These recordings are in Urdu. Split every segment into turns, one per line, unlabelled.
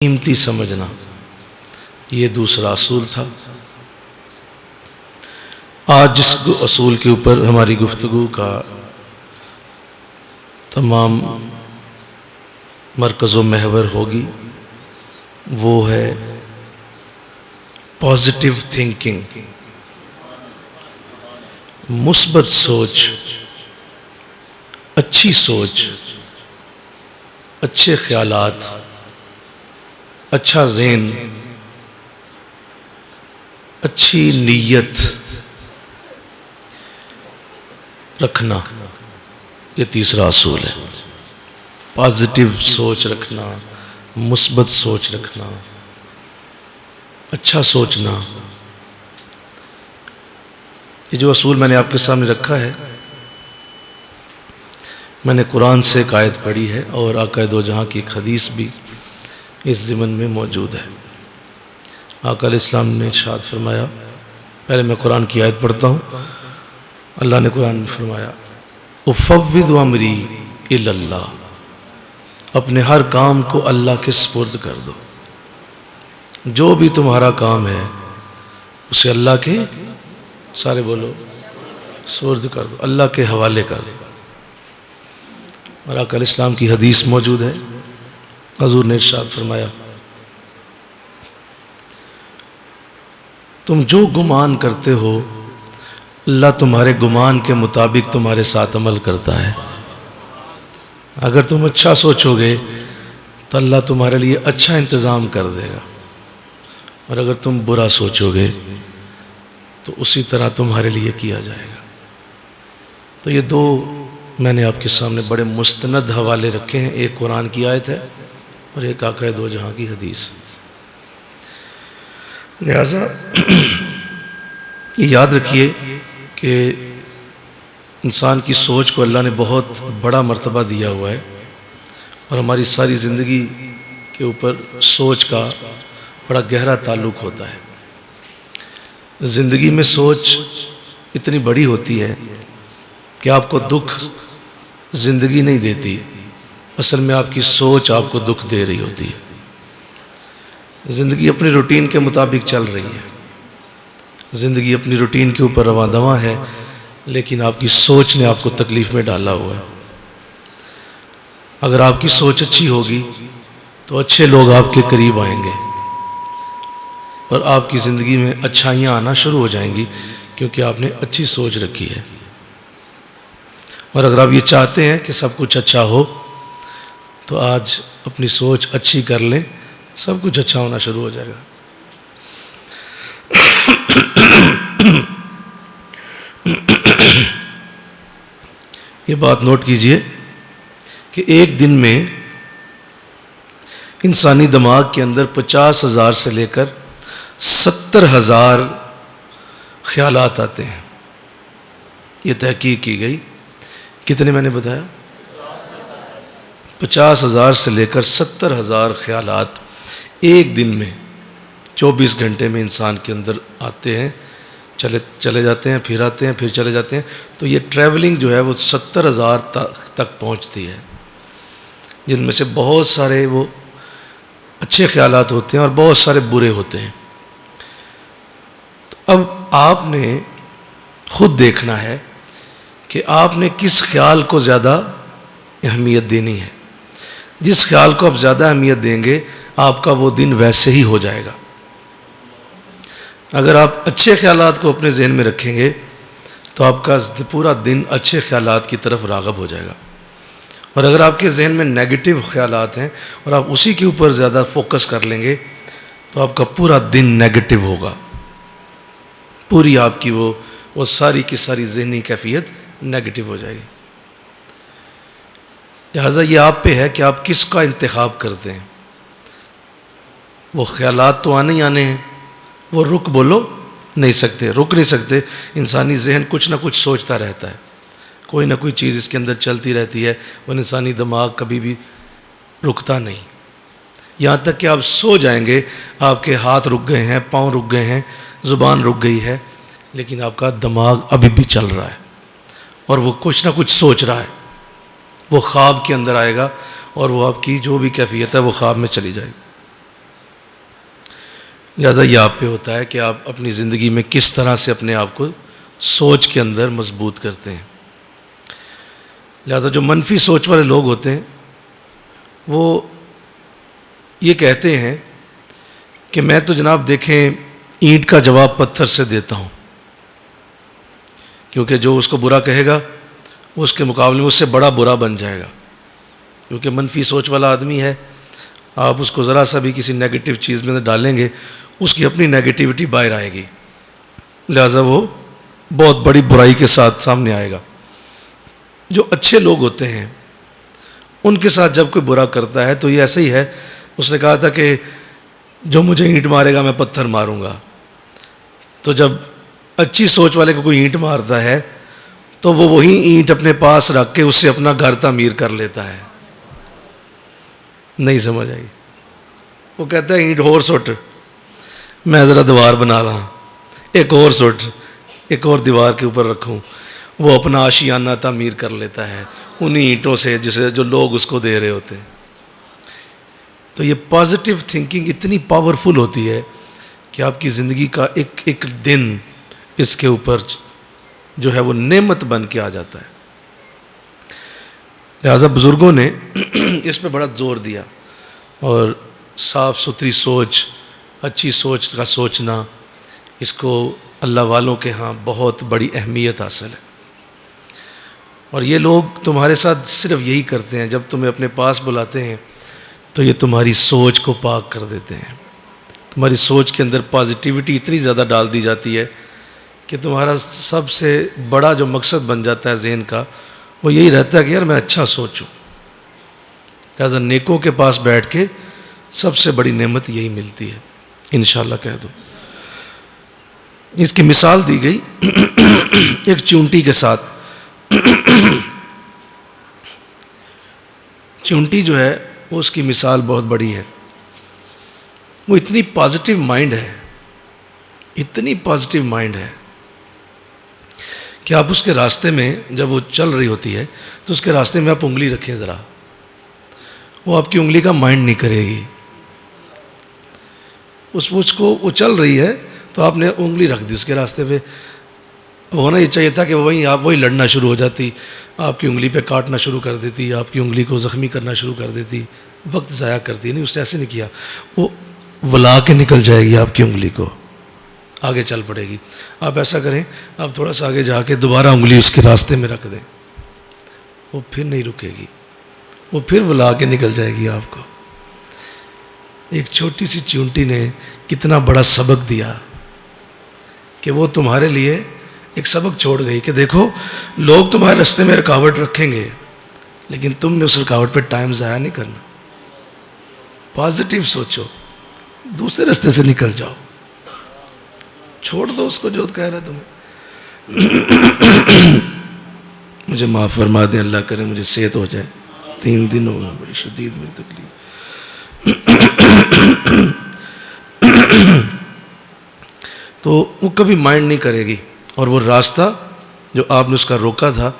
قیمتی سمجھنا، یہ دوسرا اصول تھا۔ آج جس اصول کے اوپر ہماری گفتگو کا تمام مرکز و محور ہوگی وہ ہے پازیٹیو تھنکنگ، مثبت سوچ، اچھی سوچ، اچھے خیالات، اچھا ذہن، اچھی نیت رکھنا، یہ تیسرا اصول ہے۔ پازیٹیو سوچ رکھنا، مثبت سوچ رکھنا، اچھا سوچنا، یہ جو اصول میں نے آپ کے سامنے رکھا ہے، میں نے قرآن سے ایک آیت پڑھی ہے اور آقا دو جہاں کی ایک حدیث بھی اس ضمن میں موجود ہے۔ آقا علیہ السلام نے ارشاد فرمایا، پہلے میں قرآن کی آیت پڑھتا ہوں۔ اللہ نے قرآن میں فرمایا، افوض امری الی اللہ، اپنے ہر کام کو اللہ کے سپرد کر دو، جو بھی تمہارا کام ہے اسے اللہ کے، سارے بولو، سپرد کر دو، اللہ کے حوالے کر دو۔ اور آقا علیہ السلام کی حدیث موجود ہے، حضور نے ارشاد فرمایا، تم جو گمان کرتے ہو اللہ تمہارے گمان کے مطابق تمہارے ساتھ عمل کرتا ہے۔ اگر تم اچھا سوچو گے تو اللہ تمہارے لیے اچھا انتظام کر دے گا، اور اگر تم برا سوچو گے تو اسی طرح تمہارے لیے کیا جائے گا۔ تو یہ دو میں نے آپ کے سامنے بڑے مستند حوالے رکھے ہیں، ایک قرآن کی آیت ہے اور ایک آقا دو جہاں کی حدیث۔ لہذا یہ یاد رکھیے کہ انسان کی سوچ کو اللہ نے بہت بڑا مرتبہ دیا ہوا ہے، اور ہماری ساری زندگی کے اوپر سوچ کا بڑا گہرا تعلق ہوتا ہے۔ زندگی میں سوچ اتنی بڑی ہوتی ہے کہ آپ کو دکھ زندگی نہیں دیتی، اصل میں آپ کی سوچ آپ کو دکھ دے رہی ہوتی ہے۔ زندگی اپنی روٹین کے مطابق چل رہی ہے، زندگی اپنی روٹین کے اوپر رواں دواں ہے، لیکن آپ کی سوچ نے آپ کو تکلیف میں ڈالا ہوا ہے۔ اگر آپ کی سوچ اچھی ہوگی تو اچھے لوگ آپ کے قریب آئیں گے اور آپ کی زندگی میں اچھائیاں آنا شروع ہو جائیں گی، کیونکہ آپ نے اچھی سوچ رکھی ہے۔ اور اگر آپ یہ چاہتے ہیں کہ سب کچھ اچھا ہو تو آج اپنی سوچ اچھی کر لیں، سب کچھ اچھا ہونا شروع ہو جائے گا۔ یہ بات نوٹ کیجئے کہ ایک دن میں انسانی دماغ کے اندر 50,000 سے لے کر 70,000 خیالات آتے ہیں۔ یہ تحقیق کی گئی، کتنے میں نے بتایا؟ 50,000 سے لے کر 70,000 خیالات ایک دن میں 24 گھنٹے میں انسان کے اندر آتے ہیں، چلے جاتے ہیں، پھر آتے ہیں، پھر چلے جاتے ہیں۔ تو یہ ٹریولنگ جو ہے وہ 70,000 تک پہنچتی ہے، جن میں سے بہت سارے وہ اچھے خیالات ہوتے ہیں اور بہت سارے برے ہوتے ہیں۔ تو اب آپ نے خود دیکھنا ہے کہ آپ نے کس خیال کو زیادہ اہمیت دینی ہے۔ جس خیال کو آپ زیادہ اہمیت دیں گے آپ کا وہ دن ویسے ہی ہو جائے گا۔ اگر آپ اچھے خیالات کو اپنے ذہن میں رکھیں گے تو آپ کا پورا دن اچھے خیالات کی طرف راغب ہو جائے گا، اور اگر آپ کے ذہن میں نیگیٹو خیالات ہیں اور آپ اسی کے اوپر زیادہ فوکس کر لیں گے تو آپ کا پورا دن نیگیٹو ہوگا، پوری آپ کی وہ ساری کی ساری ذہنی کیفیت نیگیٹو ہو جائے گی۔ لہٰذا یہ آپ پہ ہے کہ آپ کس کا انتخاب کرتے ہیں۔ وہ خیالات تو آنے ہی آنے ہیں، وہ رک نہیں سکتے۔ انسانی ذہن کچھ نہ کچھ سوچتا رہتا ہے، کوئی نہ کوئی چیز اس کے اندر چلتی رہتی ہے، وہ انسانی دماغ کبھی بھی رکتا نہیں۔ یہاں تک کہ آپ سو جائیں گے، آپ کے ہاتھ رک گئے ہیں، پاؤں رک گئے ہیں، زبان رک گئی ہے، لیکن آپ کا دماغ ابھی بھی چل رہا ہے اور وہ کچھ نہ کچھ سوچ رہا ہے۔ وہ خواب کے اندر آئے گا اور وہ آپ کی جو بھی کیفیت ہے وہ خواب میں چلی جائے گی۔ لہٰذا یہ آپ پہ ہوتا ہے کہ آپ اپنی زندگی میں کس طرح سے اپنے آپ کو سوچ کے اندر مضبوط کرتے ہیں۔ لہٰذا جو منفی سوچ والے لوگ ہوتے ہیں وہ یہ کہتے ہیں کہ میں تو جناب دیکھیں اینٹ کا جواب پتھر سے دیتا ہوں، کیونکہ جو اس کو برا کہے گا وہ اس کے مقابلے میں اس سے بڑا برا بن جائے گا، کیونکہ منفی سوچ والا آدمی ہے، آپ اس کو ذرا سا بھی کسی نیگیٹو چیز میں ڈالیں گے اس کی اپنی نیگیٹیوٹی باہر آئے گی، لہٰذا وہ بہت بڑی برائی کے ساتھ سامنے آئے گا۔ جو اچھے لوگ ہوتے ہیں ان کے ساتھ جب کوئی برا کرتا ہے تو یہ ایسے ہی ہے، اس نے کہا تھا کہ جو مجھے اینٹ مارے گا میں پتھر ماروں گا، تو جب اچھی سوچ والے کو کوئی اینٹ مارتا ہے تو وہ وہی اینٹ اپنے پاس رکھ کے اس سے اپنا گھر تعمیر کر لیتا ہے۔ نہیں سمجھ آئی؟ وہ کہتا ہے اینٹ اور سٹ، میں ذرا دیوار بنا رہا ہوں، ایک اور سٹ، ایک اور دیوار کے اوپر رکھوں، وہ اپنا آشیانہ تعمیر کر لیتا ہے انہی اینٹوں سے جو لوگ اس کو دے رہے ہوتے ہیں۔ تو یہ پازیٹیو تھنکنگ اتنی پاورفل ہوتی ہے کہ آپ کی زندگی کا ایک ایک دن اس کے اوپر جو ہے وہ نعمت بن کے آ جاتا ہے۔ لہٰذا بزرگوں نے اس پہ بڑا زور دیا، اور صاف ستھری سوچ، اچھی سوچ کا سوچنا، اس کو اللہ والوں کے ہاں بہت بڑی اہمیت حاصل ہے۔ اور یہ لوگ تمہارے ساتھ صرف یہی کرتے ہیں، جب تمہیں اپنے پاس بلاتے ہیں تو یہ تمہاری سوچ کو پاک کر دیتے ہیں، تمہاری سوچ کے اندر پازیٹیوٹی اتنی زیادہ ڈال دی جاتی ہے کہ تمہارا سب سے بڑا جو مقصد بن جاتا ہے ذہن کا وہ یہی رہتا ہے کہ یار میں اچھا سوچوں۔ لہٰذا نیکوں کے پاس بیٹھ کے سب سے بڑی نعمت یہی ملتی ہے، انشاءاللہ کہہ دو۔ اس کی مثال دی گئی ایک چونٹی کے ساتھ۔ چونٹی جو ہے وہ اس کی مثال بہت بڑی ہے، وہ اتنی پازیٹیو مائنڈ ہے، اتنی پازیٹیو مائنڈ ہے کہ آپ اس کے راستے میں جب وہ چل رہی ہوتی ہے تو اس کے راستے میں آپ انگلی رکھیں ذرا، وہ آپ کی انگلی کا مائنڈ نہیں کرے گی، اس کو وہ چل رہی ہے تو آپ نے انگلی رکھ دی اس کے راستے پہ۔ ہونا یہ چاہیے تھا کہ وہی لڑنا شروع ہو جاتی، آپ کی انگلی پہ کاٹنا شروع کر دیتی، آپ کی انگلی کو زخمی کرنا شروع کر دیتی، وقت ضائع کرتی۔ نہیں، اس نے ایسے نہیں کیا، وہ ولا کے نکل جائے گی آپ کی انگلی کو، آگے چل پڑے گی۔ آپ ایسا کریں، آپ تھوڑا سا آگے جا کے دوبارہ انگلی اس کے راستے میں رکھ دیں، وہ پھر نہیں رکے گی، وہ پھر ولا کے نکل جائے گی آپ کو۔ ایک چھوٹی سی چونٹی نے کتنا بڑا سبق دیا کہ وہ تمہارے لیے ایک سبق چھوڑ گئی کہ دیکھو لوگ تمہارے راستے میں رکاوٹ رکھیں گے لیکن تم نے اس رکاوٹ پہ ٹائم ضائع نہیں کرنا، پازیٹیو سوچو، دوسرے راستے سے نکل جاؤ، چھوڑ دو اس کو جو کہہ رہا ہے تمہیں۔ مجھے معاف فرما دیں، اللہ کرے مجھے صحت ہو جائے، 3 دن ہو گئے بڑی شدید میری تکلیف۔ تو وہ کبھی مائنڈ نہیں کرے گی، اور وہ راستہ جو آپ نے اس کا روکا تھا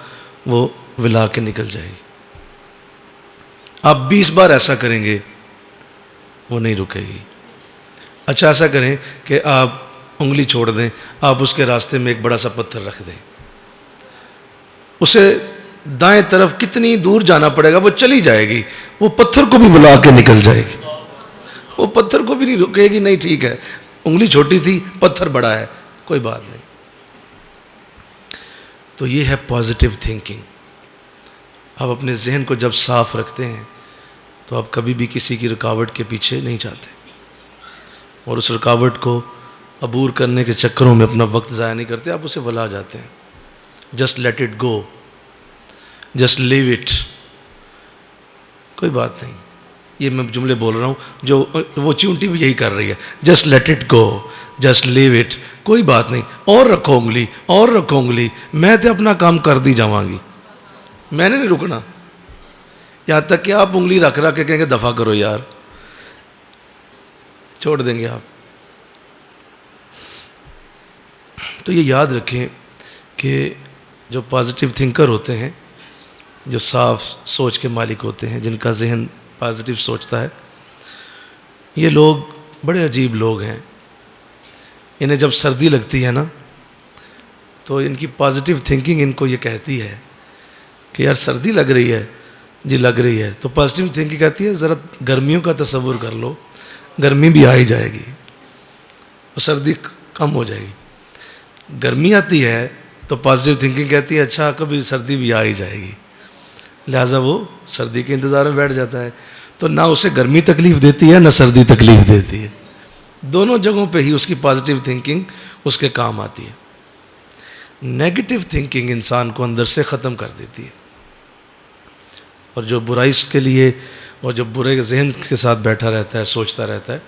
وہ ولا کے نکل جائے گی۔ آپ 20 بار ایسا کریں گے وہ نہیں رکے گی۔ اچھا ایسا کریں کہ آپ انگلی چھوڑ دیں، آپ اس کے راستے میں ایک بڑا سا پتھر رکھ دیں، اسے دائیں طرف کتنی دور جانا پڑے گا وہ چلی جائے گی، وہ پتھر کو بھی ولا کے نکل جائے گی، وہ پتھر کو بھی نہیں رکے گی۔ نہیں ٹھیک ہے، انگلی چھوٹی تھی، پتھر بڑا ہے، کوئی بات نہیں۔ تو یہ ہے پازیٹیو تھنکنگ۔ آپ اپنے ذہن کو جب صاف رکھتے ہیں تو آپ کبھی بھی کسی کی رکاوٹ کے پیچھے نہیں جاتے، اور اس رکاوٹ کو عبور کرنے کے چکروں میں اپنا وقت ضائع نہیں کرتے، آپ اسے بھلا جاتے ہیں۔ Just let it go, just leave it, کوئی بات نہیں۔ یہ میں جملے بول رہا ہوں جو وہ چونٹی بھی یہی کر رہی ہے، just let it go, just leave it, کوئی بات نہیں، اور رکھو انگلی، اور رکھو انگلی، میں تو اپنا کام کر دی جاواں گی، میں نے نہیں رکنا، یہاں تک کہ آپ انگلی رکھ کے کہیں گے دفع کرو یار، چھوڑ دیں گے آپ۔ تو یہ یاد رکھیں کہ جو پازیٹیو تھنکر ہوتے ہیں، جو صاف سوچ کے مالک ہوتے ہیں، جن کا ذہن پازیٹیو سوچتا ہے، یہ لوگ بڑے عجیب لوگ ہیں۔ انہیں جب سردی لگتی ہے نا تو ان کی پازیٹیو تھنکنگ ان کو یہ کہتی ہے کہ یار سردی لگ رہی ہے، جی لگ رہی ہے، تو پازیٹیو تھنکنگ کہتی ہے ذرا گرمیوں کا تصور کر لو، گرمی بھی آ ہی جائے گی اور سردی کم ہو جائے گی۔ گرمی آتی ہے تو پازیٹیو تھنکنگ کہتی ہے اچھا کبھی سردی بھی آ ہی جائے گی، لہٰذا وہ سردی کے انتظار میں بیٹھ جاتا ہے۔ تو نہ اسے گرمی تکلیف دیتی ہے نہ سردی تکلیف دیتی ہے، دونوں جگہوں پہ ہی اس کی پازیٹیو تھنکنگ اس کے کام آتی ہے۔ نیگیٹو تھنکنگ انسان کو اندر سے ختم کر دیتی ہے، اور جو برائی کے لیے اور جو برے ذہن کے ساتھ بیٹھا رہتا ہے، سوچتا رہتا ہے،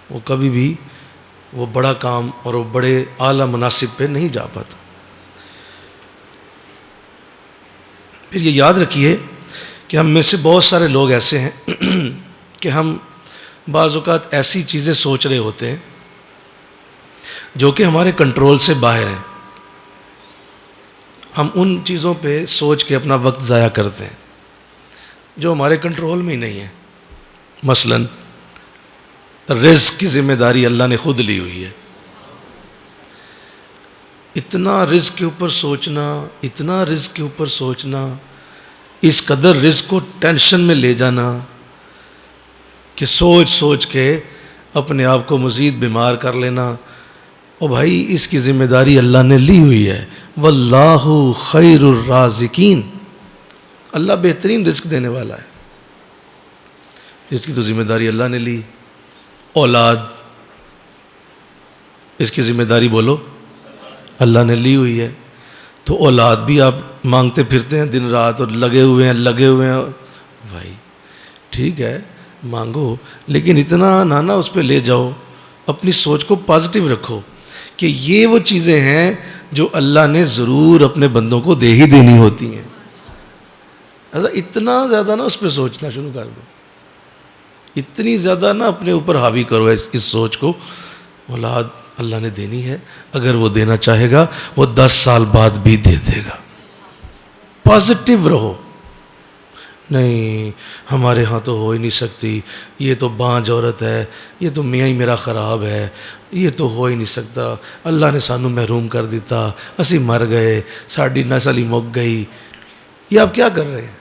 وہ کبھی بھی وہ بڑا کام اور وہ بڑے اعلیٰ مناصب پہ نہیں جا پاتا۔ پھر یہ یاد رکھیے کہ ہم میں سے بہت سارے لوگ ایسے ہیں کہ ہم بعض اوقات ایسی چیزیں سوچ رہے ہوتے ہیں جو کہ ہمارے کنٹرول سے باہر ہیں، ہم ان چیزوں پہ سوچ کے اپنا وقت ضائع کرتے ہیں جو ہمارے کنٹرول میں ہی نہیں ہے۔ مثلاً رزق کی ذمہ داری اللہ نے خود لی ہوئی ہے، اتنا رزق کے اوپر سوچنا، اتنا رزق کے اوپر سوچنا، اس قدر رزق کو ٹینشن میں لے جانا کہ سوچ سوچ کے اپنے آپ کو مزید بیمار کر لینا۔ او بھائی اس کی ذمہ داری اللہ نے لی ہوئی ہے، واللہ خیر الرازقین، اللہ بہترین رزق دینے والا ہے، اس کی تو ذمہ داری اللہ نے لی۔ اولاد، اس کی ذمہ داری بولو اللہ نے لی ہوئی ہے، تو اولاد بھی آپ مانگتے پھرتے ہیں دن رات اور لگے ہوئے ہیں۔ بھائی ٹھیک ہے مانگو، لیکن اتنا نہ اس پہ لے جاؤ، اپنی سوچ کو پازیٹیو رکھو کہ یہ وہ چیزیں ہیں جو اللہ نے ضرور اپنے بندوں کو دے ہی دینی ہوتی ہیں۔ ایسا اتنا زیادہ نہ اس پہ سوچنا شروع کر دو، اتنی زیادہ نہ اپنے اوپر حاوی کرو اس سوچ کو۔ اولاد اللہ نے دینی ہے، اگر وہ دینا چاہے گا وہ 10 سال بعد بھی دے دے گا۔ پازیٹیو رہو، نہیں ہمارے ہاں تو ہو ہی نہیں سکتی، یہ تو بانجھ عورت ہے، یہ تو میاں ہی میرا خراب ہے، یہ تو ہو ہی نہیں سکتا، اللہ نے سانو محروم کر دیتا، اسی مر گئے، ساڈی نسل ہی مک گئی۔ یہ آپ کیا کر رہے ہیں؟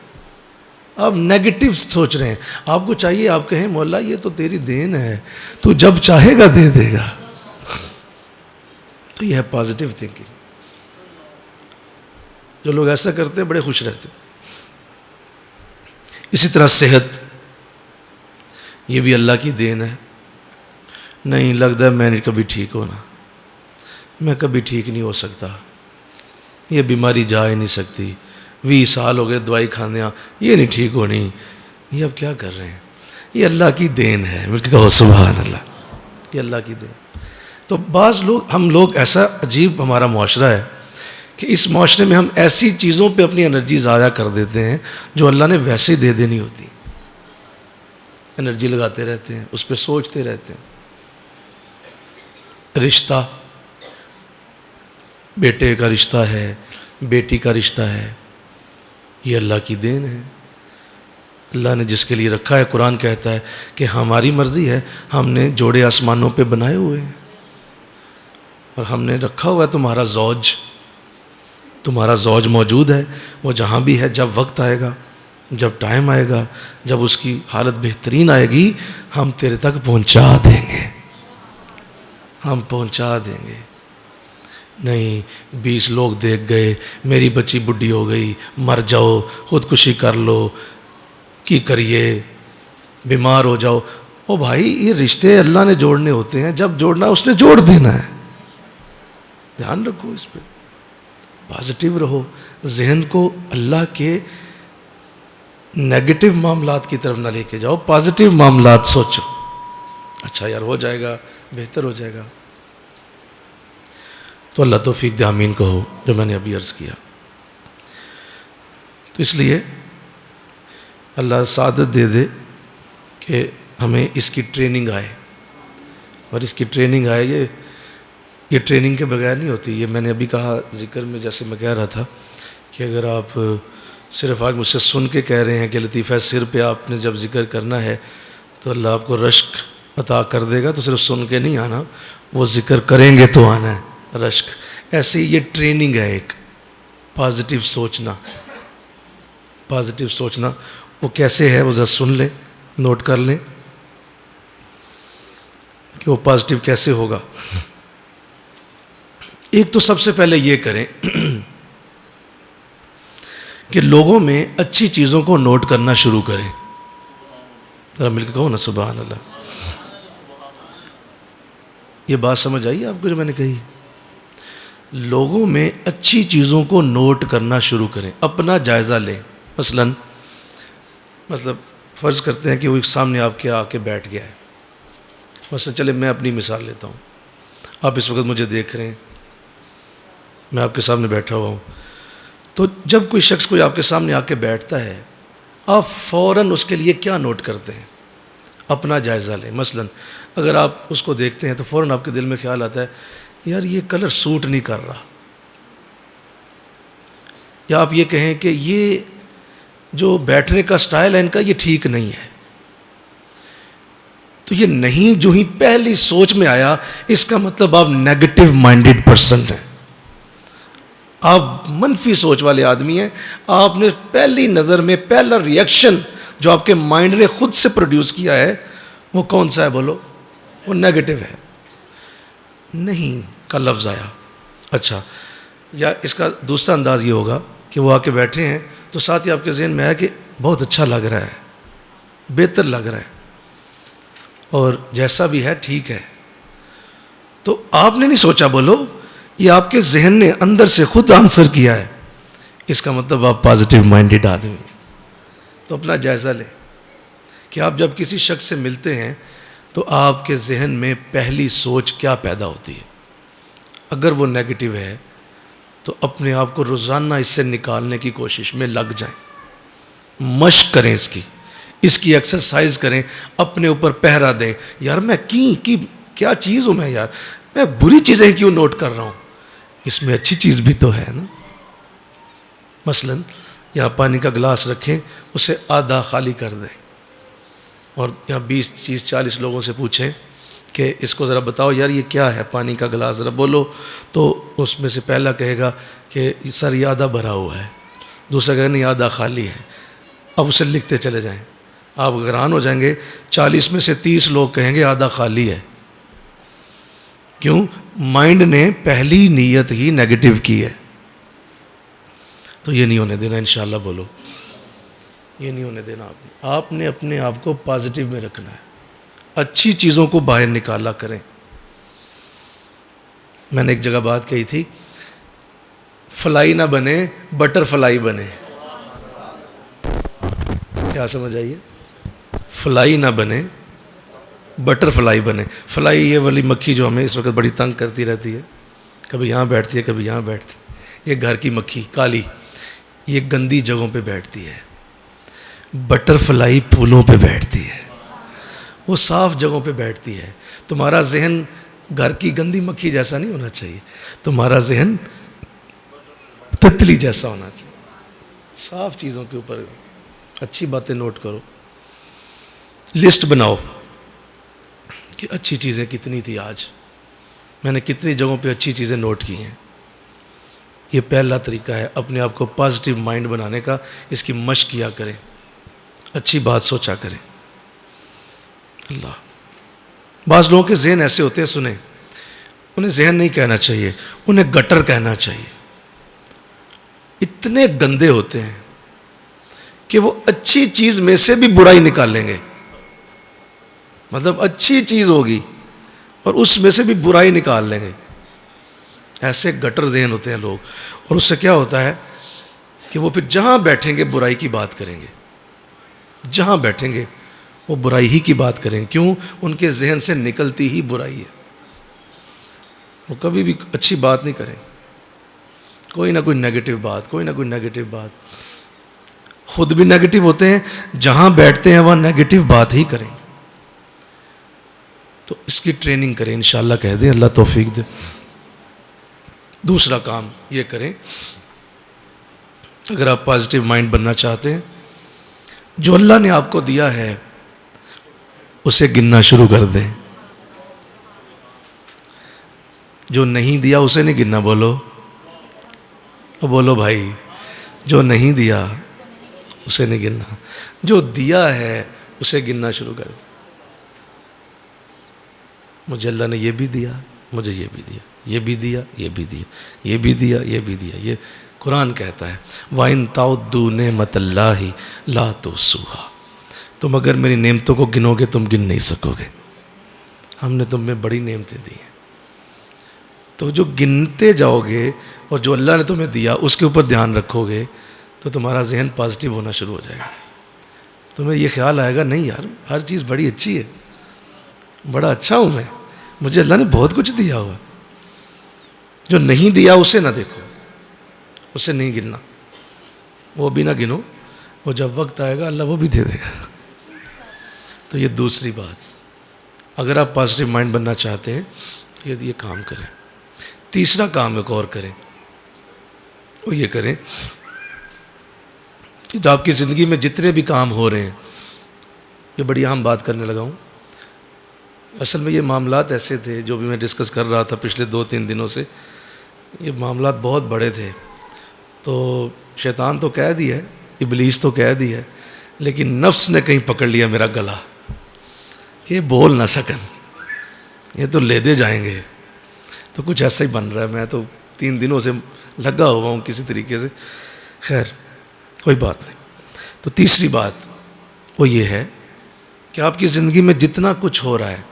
آپ نیگیٹو سوچ رہے ہیں۔ آپ کو چاہیے آپ کہیں مولا یہ تو تیری دین ہے، تو جب چاہے گا دے دے گا۔ تو یہ ہے پازیٹیو تھنکنگ۔ جو لوگ ایسا کرتے ہیں بڑے خوش رہتے ہیں۔ اسی طرح صحت، یہ بھی اللہ کی دین ہے۔ نہیں لگتا ہے میں نے کبھی ٹھیک ہونا، میں کبھی ٹھیک نہیں ہو سکتا، یہ بیماری جا ہی نہیں سکتی، 20 سال ہو گئے دوائی کھاندیاں، یہ نہیں ٹھیک ہونی۔ یہ اب کیا کر رہے ہیں؟ یہ اللہ کی دین ہے۔ مجھ کے کہو سبحان اللہ، یہ اللہ کی دین۔ تو بعض لوگ، ہم لوگ ایسا عجیب ہمارا معاشرہ ہے کہ اس معاشرے میں ہم ایسی چیزوں پہ اپنی انرجی ضائع کر دیتے ہیں جو اللہ نے ویسے ہی دے دینی ہوتی، انرجی لگاتے رہتے ہیں، اس پہ سوچتے رہتے ہیں۔ رشتہ، بیٹے کا رشتہ ہے، بیٹی کا رشتہ ہے، یہ اللہ کی دین ہے۔ اللہ نے جس کے لیے رکھا ہے، قرآن کہتا ہے کہ ہماری مرضی ہے، ہم نے جوڑے آسمانوں پہ بنائے ہوئے ہیں اور ہم نے رکھا ہوا ہے تمہارا زوج موجود ہے، وہ جہاں بھی ہے، جب وقت آئے گا، جب ٹائم آئے گا، جب اس کی حالت بہترین آئے گی، ہم تیرے تک پہنچا دیں گے، ہم پہنچا دیں گے۔ نہیں 20 لوگ دیکھ گئے، میری بچی بڈھی ہو گئی، مر جاؤ، خودکشی کر لو، کی کریے، بیمار ہو جاؤ۔ او بھائی یہ رشتے اللہ نے جوڑنے ہوتے ہیں، جب جوڑنا اس نے جوڑ دینا ہے۔ دھیان رکھو اس پہ، پازیٹیو رہو، ذہن کو اللہ کے نیگیٹو معاملات کی طرف نہ لے کے جاؤ، پازیٹیو معاملات سوچو، اچھا یار ہو جائے گا، بہتر ہو جائے گا۔ تو اللہ توفیق دے، آمین کہو جو میں نے ابھی عرض کیا۔ تو اس لیے اللہ سعادت دے دے کہ ہمیں اس کی ٹریننگ آئے، اور اس کی ٹریننگ آئے، یہ ٹریننگ کے بغیر نہیں ہوتی۔ یہ میں نے ابھی کہا ذکر میں، جیسے میں کہہ رہا تھا کہ اگر آپ صرف آج مجھ سے سن کے کہہ رہے ہیں کہ لطیفہ سر پہ آپ نے جب ذکر کرنا ہے تو اللہ آپ کو رشک عطا کر دے گا تو صرف سن کے نہیں آنا، وہ ذکر کریں گے تو آنا ہے رشک. ایسے یہ ٹریننگ ہے ایک پازیٹیو سوچنا. پازیٹیو سوچنا وہ کیسے ہے وہ ذرا سن لیں، نوٹ کر لیں کہ وہ پازیٹیو کیسے ہوگا. ایک تو سب سے پہلے یہ کریں کہ لوگوں میں اچھی چیزوں کو نوٹ کرنا شروع کریں. ذرا مل کے کہو نا سبحان اللہ. یہ بات سمجھ آئی آپ کو جو میں نے کہی؟ لوگوں میں اچھی چیزوں کو نوٹ کرنا شروع کریں، اپنا جائزہ لیں. مطلب فرض کرتے ہیں کہ وہ ایک سامنے آپ کے آ کے بیٹھ گیا ہے. مثلا چلے میں اپنی مثال لیتا ہوں. آپ اس وقت مجھے دیکھ رہے ہیں، میں آپ کے سامنے بیٹھا ہوا ہوں. تو جب کوئی شخص کوئی آپ کے سامنے آ کے بیٹھتا ہے، آپ فوراً اس کے لیے کیا نوٹ کرتے ہیں؟ اپنا جائزہ لیں. مثلا اگر آپ اس کو دیکھتے ہیں تو فوراً آپ کے دل میں خیال آتا ہے یار یہ کلر سوٹ نہیں کر رہا، یا آپ یہ کہیں کہ یہ جو بیٹھنے کا سٹائل ہے ان کا یہ ٹھیک نہیں ہے. تو یہ نہیں جو ہی پہلی سوچ میں آیا، اس کا مطلب آپ نیگیٹو مائنڈڈ پرسن ہیں، آپ منفی سوچ والے آدمی ہیں. آپ نے پہلی نظر میں پہلا ریئیکشن جو آپ کے مائنڈ نے خود سے پروڈیوس کیا ہے وہ کون سا ہے؟ بولو. وہ نیگیٹو ہے. نہیں کا لفظ آیا. اچھا، یا اس کا دوسرا انداز یہ ہوگا کہ وہ آ کے بیٹھے ہیں تو ساتھ ہی آپ کے ذہن میں آیا کہ بہت اچھا لگ رہا ہے، بہتر لگ رہا ہے، اور جیسا بھی ہے ٹھیک ہے. تو آپ نے نہیں سوچا، بولو، یہ آپ کے ذہن نے اندر سے خود آنسر کیا ہے. اس کا مطلب آپ پازیٹیو مائنڈڈ آدمی. تو اپنا جائزہ لیں کہ آپ جب کسی شخص سے ملتے ہیں تو آپ کے ذہن میں پہلی سوچ کیا پیدا ہوتی ہے. اگر وہ نیگیٹو ہے تو اپنے آپ کو روزانہ اس سے نکالنے کی کوشش میں لگ جائیں، مشق کریں، اس کی ایکسرسائز کریں، اپنے اوپر پہرا دیں. یار میں کیا چیز ہوں میں، یار میں بری چیزیں کیوں نوٹ کر رہا ہوں، اس میں اچھی چیز بھی تو ہے نا. مثلا یہاں پانی کا گلاس رکھیں، اسے آدھا خالی کر دیں، اور یہاں 20 30 40 لوگوں سے پوچھیں کہ اس کو ذرا بتاؤ یار یہ کیا ہے، پانی کا گلاس ذرا بولو. تو اس میں سے پہلا کہے گا کہ سر یہ آدھا بھرا ہوا ہے، دوسرا کہے گا نہیں آدھا خالی ہے. اب اسے لکھتے چلے جائیں، آپ حیران ہو جائیں گے 40 میں سے 30 لوگ کہیں گے آدھا خالی ہے. کیوں؟ مائنڈ نے پہلی نیت ہی نیگیٹو کی ہے. تو یہ نہیں ہونے دینا انشاءاللہ. بولو، یہ نہیں ہونے دینا. آپ نے اپنے آپ کو پازیٹیو میں رکھنا ہے، اچھی چیزوں کو باہر نکالا کریں. میں نے ایک جگہ بات کہی تھی، فلائی نہ بنے بٹر فلائی بنے. کیا سمجھ آئیے؟ فلائی نہ بنے بٹر فلائی بنے. فلائی یہ والی مکھی جو ہمیں اس وقت بڑی تنگ کرتی رہتی ہے، کبھی یہاں بیٹھتی ہے کبھی یہاں بیٹھتی ہے. یہ گھر کی مکھی کالی، یہ گندی جگہوں پہ بیٹھتی ہے. بٹر فلائی پھولوں پہ بیٹھتی ہے، وہ صاف جگہوں پہ بیٹھتی ہے. تمہارا ذہن گھر کی گندی مکھی جیسا نہیں ہونا چاہیے، تمہارا ذہن تتلی جیسا ہونا چاہیے. صاف چیزوں کے اوپر اچھی باتیں نوٹ کرو، لسٹ بناؤ کہ اچھی چیزیں کتنی تھی، آج میں نے کتنی جگہوں پہ اچھی چیزیں نوٹ کی ہیں. یہ پہلا طریقہ ہے اپنے آپ کو پازیٹیو مائنڈ بنانے کا. اس کی مشق کیا کریں، اچھی بات سوچا کریں. اللہ، بعض لوگوں کے ذہن ایسے ہوتے ہیں، سنیں، انہیں ذہن نہیں کہنا چاہیے، انہیں گٹر کہنا چاہیے. اتنے گندے ہوتے ہیں کہ وہ اچھی چیز میں سے بھی برائی نکال لیں گے. مطلب اچھی چیز ہوگی اور اس میں سے بھی برائی نکال لیں گے. ایسے گٹر ذہن ہوتے ہیں لوگ. اور اس سے کیا ہوتا ہے کہ وہ پھر جہاں بیٹھیں گے برائی کی بات کریں گے، جہاں بیٹھیں گے وہ برائی ہی کی بات کریں گے. کیوں؟ ان کے ذہن سے نکلتی ہی برائی ہے. وہ کبھی بھی اچھی بات نہیں کریں، کوئی نہ کوئی نیگیٹو بات، کوئی نہ کوئی نیگیٹو بات. خود بھی نیگیٹو ہوتے ہیں، جہاں بیٹھتے ہیں وہاں نیگیٹو بات ہی کریں. تو اس کی ٹریننگ کریں انشاءاللہ. کہہ دیں اللہ توفیق دے. دوسرا کام یہ کریں، اگر آپ پازیٹیو مائنڈ بننا چاہتے ہیں، جو اللہ نے آپ کو دیا ہے اسے گننا شروع کر دیں. جو نہیں دیا اسے نہیں گننا. بولو بھائی, جو نہیں دیا اسے نہیں گننا, جو دیا ہے اسے گننا شروع کر دیں. مجھے اللہ نے یہ بھی دیا, مجھے یہ بھی دیا, یہ بھی دیا, یہ بھی دیا, یہ بھی دیا, یہ بھی دیا. یہ قرآن کہتا ہے وَإِن تَعُدُّوا نِعْمَتَ اللَّهِ لَا تُحْصُوهَا. تم اگر میری نعمتوں کو گنو گے تم گن نہیں سکو گے. ہم نے تم میں بڑی نعمتیں دی ہیں. تو جو گنتے جاؤ گے اور جو اللہ نے تمہیں دیا اس کے اوپر دھیان رکھو گے تو تمہارا ذہن پازیٹیو ہونا شروع ہو جائے گا. تمہیں یہ خیال آئے گا نہیں یار ہر چیز بڑی اچھی ہے, بڑا اچھا ہوں میں, مجھے اللہ نے بہت کچھ دیا ہوا. جو نہیں دیا اسے نہ دیکھو, اسے نہیں گننا, وہ بھی نہ گنو, وہ جب وقت آئے گا اللہ وہ بھی دے دے گا. تو یہ دوسری بات, اگر آپ پازیٹیو مائنڈ بننا چاہتے ہیں یہ کام کریں. تیسرا کام ایک اور کریں, وہ یہ کریں کہ جو آپ کی زندگی میں جتنے بھی کام ہو رہے ہیں, یہ بڑی اہم بات کرنے لگا ہوں. اصل میں یہ معاملات ایسے تھے جو بھی میں ڈسکس کر رہا تھا پچھلے 2-3 دنوں سے, یہ معاملات بہت بڑے تھے. تو شیطان تو کہہ دیا ہے, ابلیس تو کہہ دیا ہے, لیکن نفس نے کہیں پکڑ لیا میرا گلا کہ یہ بول نہ سکن, یہ تو لے دے جائیں گے. تو کچھ ایسا ہی بن رہا ہے. میں تو 3 دنوں سے لگا ہوا ہوں کسی طریقے سے. خیر کوئی بات نہیں. تو تیسری بات وہ یہ ہے کہ آپ کی زندگی میں جتنا کچھ ہو رہا ہے,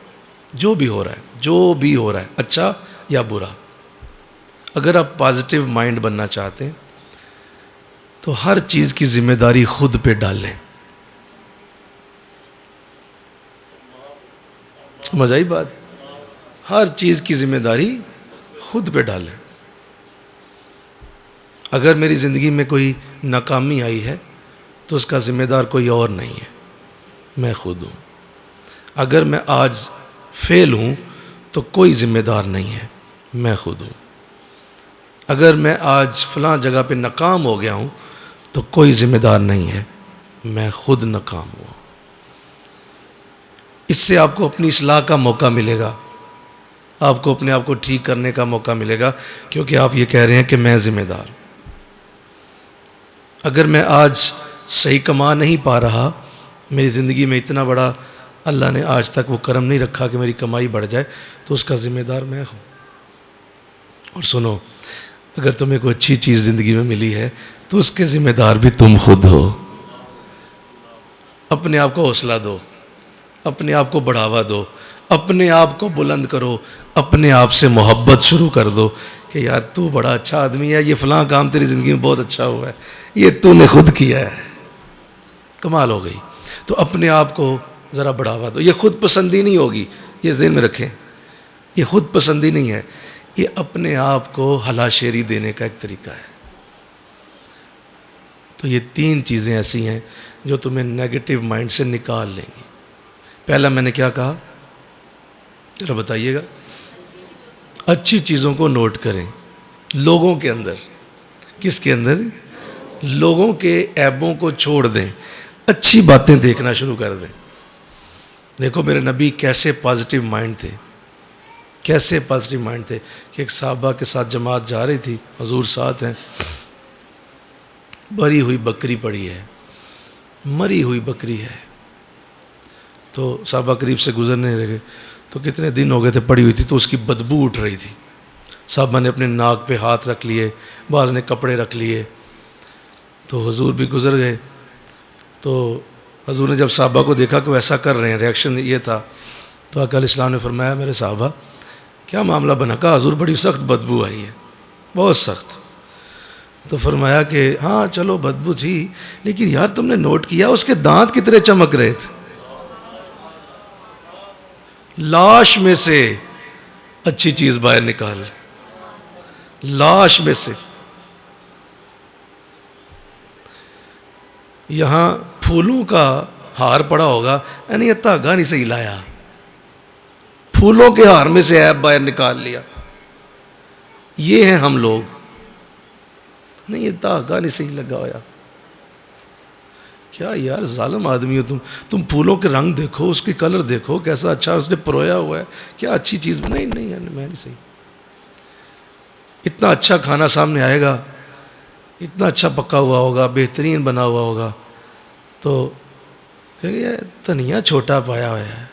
جو بھی ہو رہا ہے اچھا یا برا, اگر آپ پازیٹیو مائنڈ بننا چاہتے ہیں تو ہر چیز کی ذمہ داری خود پہ ڈالیں. سمجھ آئی بات؟ ہر چیز کی ذمہ داری خود پہ ڈالیں. اگر میری زندگی میں کوئی ناکامی آئی ہے تو اس کا ذمہ دار کوئی اور نہیں ہے, میں خود ہوں. اگر میں آج فیل ہوں تو کوئی ذمہ دار نہیں ہے, میں خود ہوں. اگر میں آج فلاں جگہ پہ ناکام ہو گیا ہوں تو کوئی ذمہ دار نہیں ہے, میں خود ناکام ہوا. اس سے آپ کو اپنی اصلاح کا موقع ملے گا, آپ کو اپنے آپ کو ٹھیک کرنے کا موقع ملے گا, کیونکہ آپ یہ کہہ رہے ہیں کہ میں ذمہ دار. اگر میں آج صحیح کما نہیں پا رہا, میری زندگی میں اتنا بڑا اللہ نے آج تک وہ کرم نہیں رکھا کہ میری کمائی بڑھ جائے, تو اس کا ذمہ دار میں ہوں. اور سنو, اگر تمہیں کوئی اچھی چیز زندگی میں ملی ہے تو اس کے ذمہ دار بھی تم خود ہو. اپنے آپ کو حوصلہ دو, اپنے آپ کو بڑھاوا دو, اپنے آپ کو بلند کرو, اپنے آپ سے محبت شروع کر دو کہ یار تو بڑا اچھا آدمی ہے, یہ فلاں کام تیری زندگی میں بہت اچھا ہوا ہے, یہ تو نے خود کیا ہے, کمال ہو گئی. تو اپنے آپ کو ذرا بڑھاوا دو. یہ خود پسندی نہیں ہوگی, یہ ذہن میں رکھیں, یہ خود پسندی نہیں ہے, یہ اپنے آپ کو ہلاشیری دینے کا ایک طریقہ ہے. تو یہ 3 چیزیں ایسی ہیں جو تمہیں نیگیٹو مائنڈ سے نکال لیں گی. پہلا میں نے کیا کہا, ذرا بتائیے گا. اچھی چیزوں کو نوٹ کریں لوگوں کے اندر. کس کے اندر؟ لوگوں کے عیبوں کو چھوڑ دیں, اچھی باتیں دیکھنا شروع کر دیں. دیکھو میرے نبی کیسے پازیٹیو مائنڈ تھے, کیسے پازیٹیو مائنڈ تھے کہ ایک صحابہ کے ساتھ جماعت جا رہی تھی, حضور ساتھ ہیں, مری ہوئی بکری پڑی ہے, مری ہوئی بکری ہے. تو صحابہ قریب سے گزرنے لگے, تو کتنے دن ہو گئے تھے پڑی ہوئی تھی, تو اس کی بدبو اٹھ رہی تھی. صحابہ نے اپنے ناک پہ ہاتھ رکھ لیے, بعض نے کپڑے رکھ لیے. تو حضور بھی گزر گئے. تو حضور نے جب صحابہ کو دیکھا کہ وہ ایسا کر رہے ہیں, ریاکشن یہ تھا, تو آقا علیہ السلام نے فرمایا میرے صحابہ کیا معاملہ بنا؟ کہا حضور بڑی سخت بدبو آئی ہے, بہت سخت. تو فرمایا کہ ہاں چلو بدبو تھی, لیکن یار تم نے نوٹ کیا اس کے دانت کتنے چمک رہے تھے, لاش میں سے اچھی چیز باہر نکال, لاش میں سے. یہاں پھولوں کا ہار پڑا ہوگا, یعنی یہ دھاگا نہیں صحیح لایا, پھولوں کے ہار میں سے عیب باہر نکال لیا. یہ ہیں ہم لوگ, نہیں یہ دھاگا نہیں صحیح لگا ہوا, کیا یار ظالم آدمی ہو تم پھولوں کے رنگ دیکھو، اس کی کلر دیکھو کیسا اچھا اس نے پرویا ہوا ہے، کیا اچھی چیز. نہیں یار میں نہیں صحیح. اتنا اچھا کھانا سامنے آئے گا، اتنا اچھا پکا ہوا ہوگا، بہترین بنا ہوا ہوگا، تو کہیں گے دھنیا چھوٹا پایا ہوا ہے.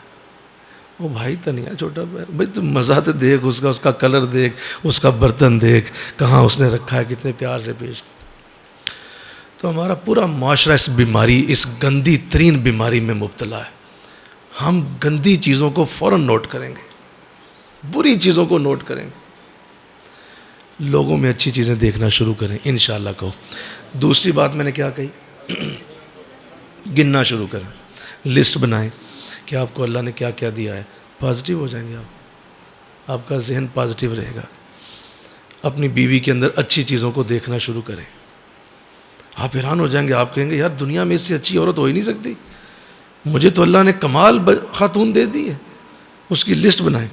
وہ بھائی دھنیا چھوٹا پایا بھائی، تم مزہ تو دیکھ، اس کا کلر دیکھ، اس کا برتن دیکھ کہاں اس نے رکھا ہے، کتنے پیار سے پیش. تو ہمارا پورا معاشرہ اس بیماری، اس گندی ترین بیماری میں مبتلا ہے. ہم گندی چیزوں کو فوراً نوٹ کریں گے، بری چیزوں کو نوٹ کریں گے، لوگوں میں اچھی چیزیں دیکھنا شروع کریں انشاءاللہ. کہو دوسری بات میں نے کیا کہی؟ گننا شروع کریں، لسٹ بنائیں کہ آپ کو اللہ نے کیا کیا دیا ہے. پازیٹیو ہو جائیں گے آپ کا ذہن پازیٹیو رہے گا. اپنی بیوی کے اندر اچھی چیزوں کو دیکھنا شروع کریں. آپ حیران ہو جائیں گے، آپ کہیں گے یار دنیا میں اس سے اچھی عورت ہو ہی نہیں سکتی، مجھے تو اللہ نے کمال خاتون دے دی ہے. اس کی لسٹ بنائیں.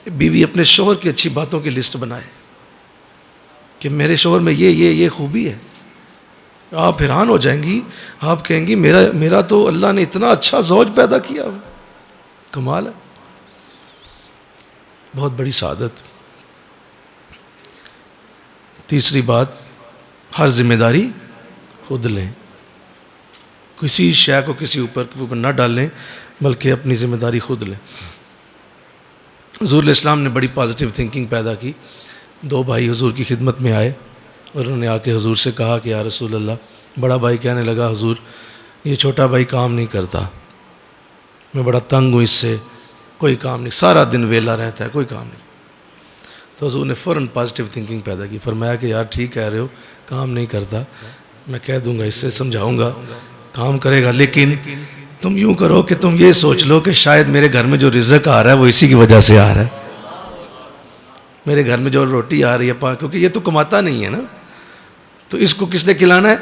بیوی اپنے شوہر کی اچھی باتوں کی لسٹ بنائے کہ میرے شوہر میں یہ خوبی ہے. آپ حیران ہو جائیں گی، آپ کہیں گی میرا تو اللہ نے اتنا اچھا زوج پیدا کیا، کمال ہے، بہت بڑی سعادت. تیسری بات، ہر ذمہ داری خود لیں. کسی شے کو کسی اوپر نہ ڈالیں، بلکہ اپنی ذمہ داری خود لیں. حضور علیہ السلام نے بڑی پازیٹیو تھنکنگ پیدا کی. 2 بھائی حضور کی خدمت میں آئے اور انہوں نے آ کے حضور سے کہا کہ یا رسول اللہ، بڑا بھائی کہنے لگا حضور یہ چھوٹا بھائی کام نہیں کرتا، میں بڑا تنگ ہوں اس سے، کوئی کام نہیں، سارا دن ویلا رہتا ہے، کوئی کام نہیں. تو حضور نے فوراً پازیٹیو تھنکنگ پیدا کی. فرمایا کہ یار ٹھیک کہہ رہے ہو، کام نہیں کرتا، میں کہہ دوں گا، اس سے سمجھاؤں گا، کام کرے گا. لیکن تم یوں کرو کہ تم یہ سوچ لو کہ شاید میرے گھر میں جو رزق آ رہا ہے وہ اسی کی وجہ سے آ رہا ہے. میرے گھر میں جو روٹی آ رہی ہے کیونکہ یہ تو کماتا نہیں ہے نا، تو اس کو کس نے کھلانا ہے؟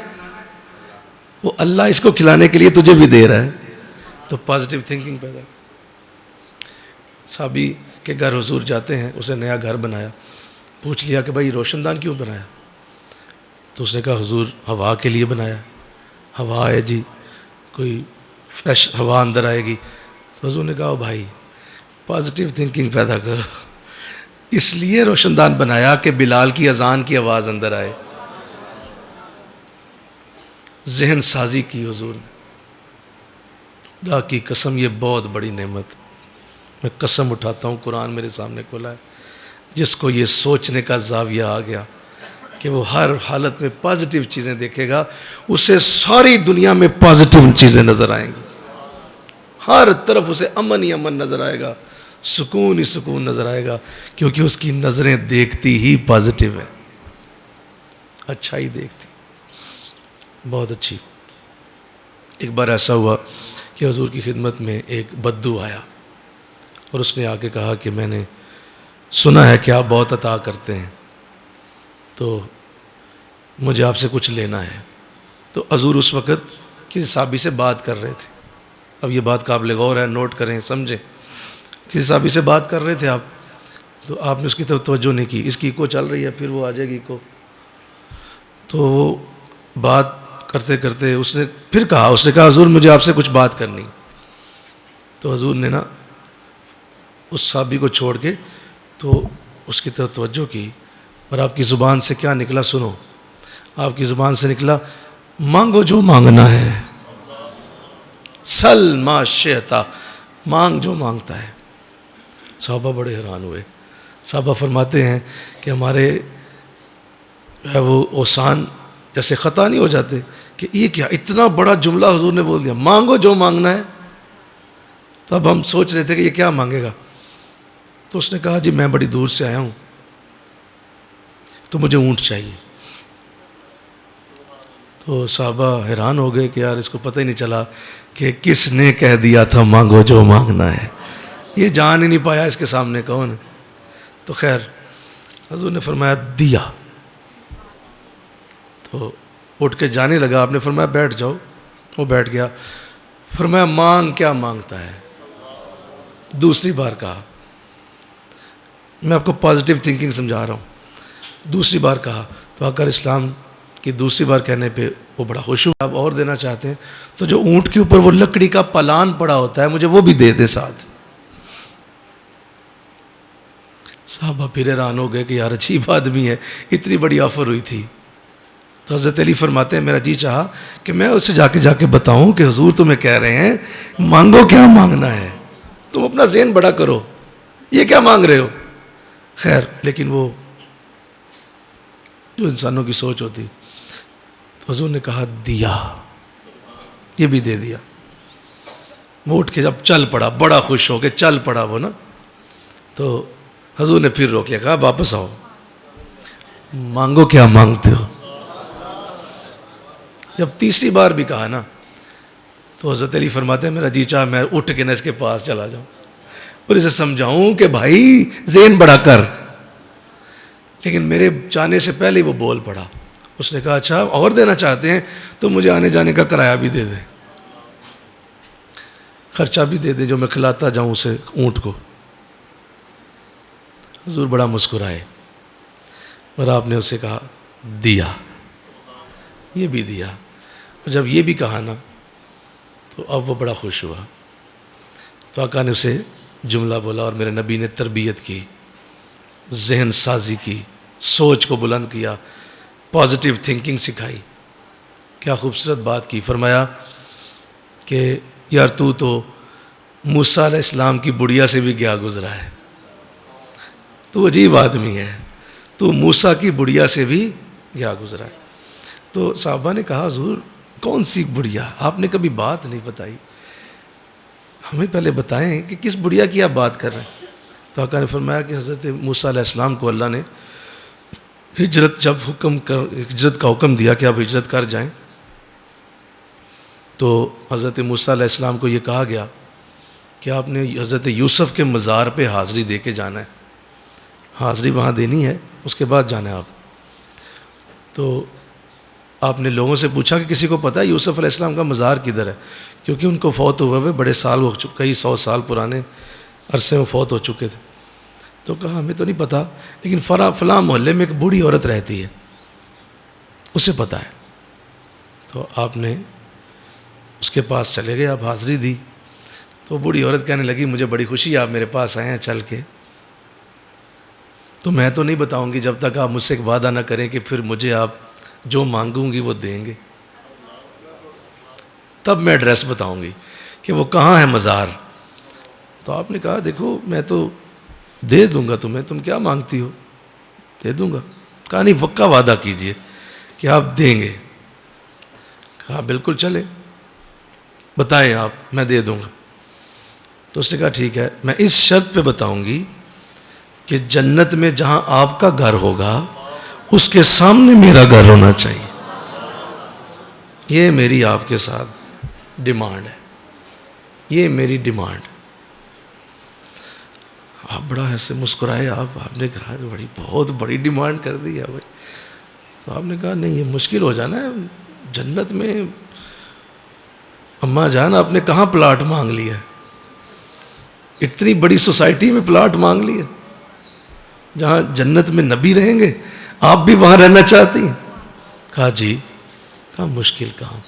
وہ اللہ اس کو کھلانے کے لیے تجھے بھی دے رہا ہے. تو پازیٹیو تھنکنگ پیدا. صحابی کے گھر حضور جاتے ہیں، اسے نیا گھر بنایا. پوچھ لیا کہ بھائی روشن دان کیوں بنایا؟ تو اس نے کہا حضور ہوا کے لیے بنایا. ہوا ہے جی، کوئی فریش ہوا اندر آئے گی. تو حضور نے کہا بھائی پازیٹیو تھنکنگ پیدا کرو، اس لیے روشن دان بنایا کہ بلال کی اذان کی آواز اندر آئے. ذہن سازی کی حضور نے. خدا کی قسم یہ بہت بڑی نعمت، میں قسم اٹھاتا ہوں، قرآن میرے سامنے کھولا ہے. جس کو یہ سوچنے کا زاویہ آ گیا کہ وہ ہر حالت میں پازیٹیو چیزیں دیکھے گا، اسے ساری دنیا میں پازیٹیو چیزیں نظر آئیں گی. ہر طرف اسے امن ہی امن نظر آئے گا، سکون ہی سکون نظر آئے گا، کیونکہ اس کی نظریں دیکھتی ہی پازیٹیو ہیں، اچھا ہی دیکھتی. بہت اچھی. ایک بار ایسا ہوا کہ حضور کی خدمت میں ایک بدو آیا اور اس نے آ کے کہا کہ میں نے سنا ہے کہ آپ بہت عطا کرتے ہیں، تو مجھے آپ سے کچھ لینا ہے. تو حضور اس وقت کسی صحابی سے بات کر رہے تھے. اب یہ بات قابل غور ہے، نوٹ کریں، سمجھیں. کسی صحابی سے بات کر رہے تھے آپ، تو آپ نے اس کی طرف توجہ نہیں کی. اس کی ایکو چل رہی ہے، پھر وہ آ جائے گی ایکو. تو وہ بات کرتے کرتے اس نے پھر کہا، اس نے کہا حضور مجھے آپ سے کچھ بات کرنی. تو حضور نے نا اس صحابی کو چھوڑ کے تو اس کی طرف توجہ کی، اور آپ کی زبان سے کیا نکلا سنو. آپ کی زبان سے نکلا مانگو جو مانگنا ہے، سل ما شئتا، مانگ جو مانگتا ہے. صحابہ بڑے حیران ہوئے. صحابہ فرماتے ہیں کہ ہمارے وہ اوسان جیسے خطا نہیں ہو جاتے کہ یہ کیا اتنا بڑا جملہ حضور نے بول دیا، مانگو جو مانگنا ہے. تو اب ہم سوچ رہے تھے کہ یہ کیا مانگے گا. تو اس نے کہا جی میں بڑی دور سے آیا ہوں، تو مجھے اونٹ چاہیے. تو صحابہ حیران ہو گئے کہ یار اس کو پتہ ہی نہیں چلا کہ کس نے کہہ دیا تھا مانگو جو مانگنا ہے. یہ جان ہی نہیں پایا اس کے سامنے کون ہے. تو خیر حضور نے فرمایا دیا. تو اٹھ کے جانے لگا. آپ نے فرمایا بیٹھ جاؤ. وہ بیٹھ گیا. فرمایا مانگ کیا مانگتا ہے. دوسری بار کہا. میں آپ کو پازیٹیو تھنکنگ سمجھا رہا ہوں. دوسری بار کہا تو آقا اسلام کی دوسری بار کہنے پہ وہ بڑا خوش ہوا. آپ اور دینا چاہتے ہیں تو جو اونٹ کے اوپر وہ لکڑی کا پلان پڑا ہوتا ہے مجھے وہ بھی دے دے ساتھ. صحابہ پھر حیران ہو گئے کہ یار عجیب آدمی ہے, اتنی بڑی آفر ہوئی تھی. تو حضرت علی فرماتے ہیں میرا جی چاہا کہ میں اسے جا کے بتاؤں کہ حضور تمہیں کہہ رہے ہیں مانگو کیا مانگنا ہے, تم اپنا ذہن بڑا کرو, یہ کیا مانگ رہے ہو. خیر لیکن وہ جو انسانوں کی سوچ ہوتی, تو حضور نے کہا دیا, یہ بھی دے دیا. وہ اٹھ کے جب چل پڑا, بڑا خوش ہو کے چل پڑا وہ نا, تو حضور نے پھر روک لیا, کہا واپس آؤ, مانگو کیا مانگتے ہو. جب تیسری بار بھی کہا نا تو حضرت علی فرماتے ہیں میرا جی چاہ میں اٹھ کے نہ اس کے پاس چلا جاؤں اور اسے سمجھاؤں کہ بھائی ذہن بڑا کر, لیکن میرے جانے سے پہلے وہ بول پڑا. اس نے کہا اچھا اور دینا چاہتے ہیں تو مجھے آنے جانے کا کرایہ بھی دے دیں, خرچہ بھی دے دیں جو میں کھلاتا جاؤں اسے اونٹ کو. حضور بڑا مسکرائے اور آپ نے اسے کہا دیا, یہ بھی دیا. اور جب یہ بھی کہا نا تو اب وہ بڑا خوش ہوا. تو آقا نے اسے جملہ بولا اور میرے نبی نے تربیت کی, ذہن سازی کی, سوچ کو بلند کیا, پازیٹیو تھنکنگ سکھائی. کیا خوبصورت بات کی. فرمایا کہ یار تو موسیٰ علیہ السلام کی بڑھیا سے بھی گیا گزرا ہے, تو عجیب آدمی ہے, تو موسیٰ کی بڑھیا سے بھی گیا گزرا ہے. تو صحابہ نے کہا حضور کون سی بڑھیا, آپ نے کبھی بات نہیں بتائی, ہمیں پہلے بتائیں کہ کس بڑھیا کی آپ بات کر رہے ہیں. تو آقا نے فرمایا کہ حضرت موسیٰ علیہ السلام کو اللہ نے ہجرت کا حکم دیا کہ آپ ہجرت کر جائیں, تو حضرت موسیٰ علیہ السلام کو یہ کہا گیا کہ آپ نے حضرت یوسف کے مزار پہ حاضری دے کے جانا ہے, حاضری وہاں دینی ہے, اس کے بعد جانا ہے آپ. تو آپ نے لوگوں سے پوچھا کہ کسی کو پتہ ہے یوسف علیہ السلام کا مزار کدھر ہے, کیونکہ ان کو فوت ہوئے ہوئے بڑے سال ہو چکے, کئی 100 سال پرانے عرصے میں فوت ہو چکے تھے. تو کہا ہمیں تو نہیں پتہ, لیکن فلاں محلے میں ایک بوڑھی عورت رہتی ہے, اسے پتہ ہے. تو آپ نے اس کے پاس چلے گئے, آپ حاضری دی. تو بوڑھی عورت کہنے لگی مجھے بڑی خوشی ہے آپ میرے پاس آئے ہیں چل کے, تو میں تو نہیں بتاؤں گی جب تک آپ مجھ سے ایک وعدہ نہ کریں کہ پھر مجھے آپ جو مانگوں گی وہ دیں گے, تب میں ایڈریس بتاؤں گی کہ وہ کہاں ہے مزار. تو آپ نے کہا دیکھو میں تو دے دوں گا تمہیں, تم کیا مانگتی ہو, دے دوں گا. کہا نہیں پکا وعدہ کیجئے کہ آپ دیں گے. کہا بالکل چلے, بتائیں آپ, میں دے دوں گا. تو اس نے کہا ٹھیک ہے, میں اس شرط پہ بتاؤں گی کہ جنت میں جہاں آپ کا گھر ہوگا اس کے سامنے میرا گھر ہونا چاہیے. یہ میری آپ کے ساتھ ڈیمانڈ ہے, یہ میری ڈیمانڈ. آپ بڑا ایسے مسکرائے, آپ نے کہا بڑی بہت بڑی ڈیمانڈ کر دی ہے بھائی. تو آپ نے کہا نہیں یہ مشکل ہو جانا ہے, جنت میں اماں جان آپ نے کہاں پلاٹ مانگ لیا, اتنی بڑی سوسائٹی میں پلاٹ مانگ لیا, جہاں جنت میں نبی رہیں گے آپ بھی وہاں رہنا چاہتی ہیں. کہا جی. کہا مشکل کام.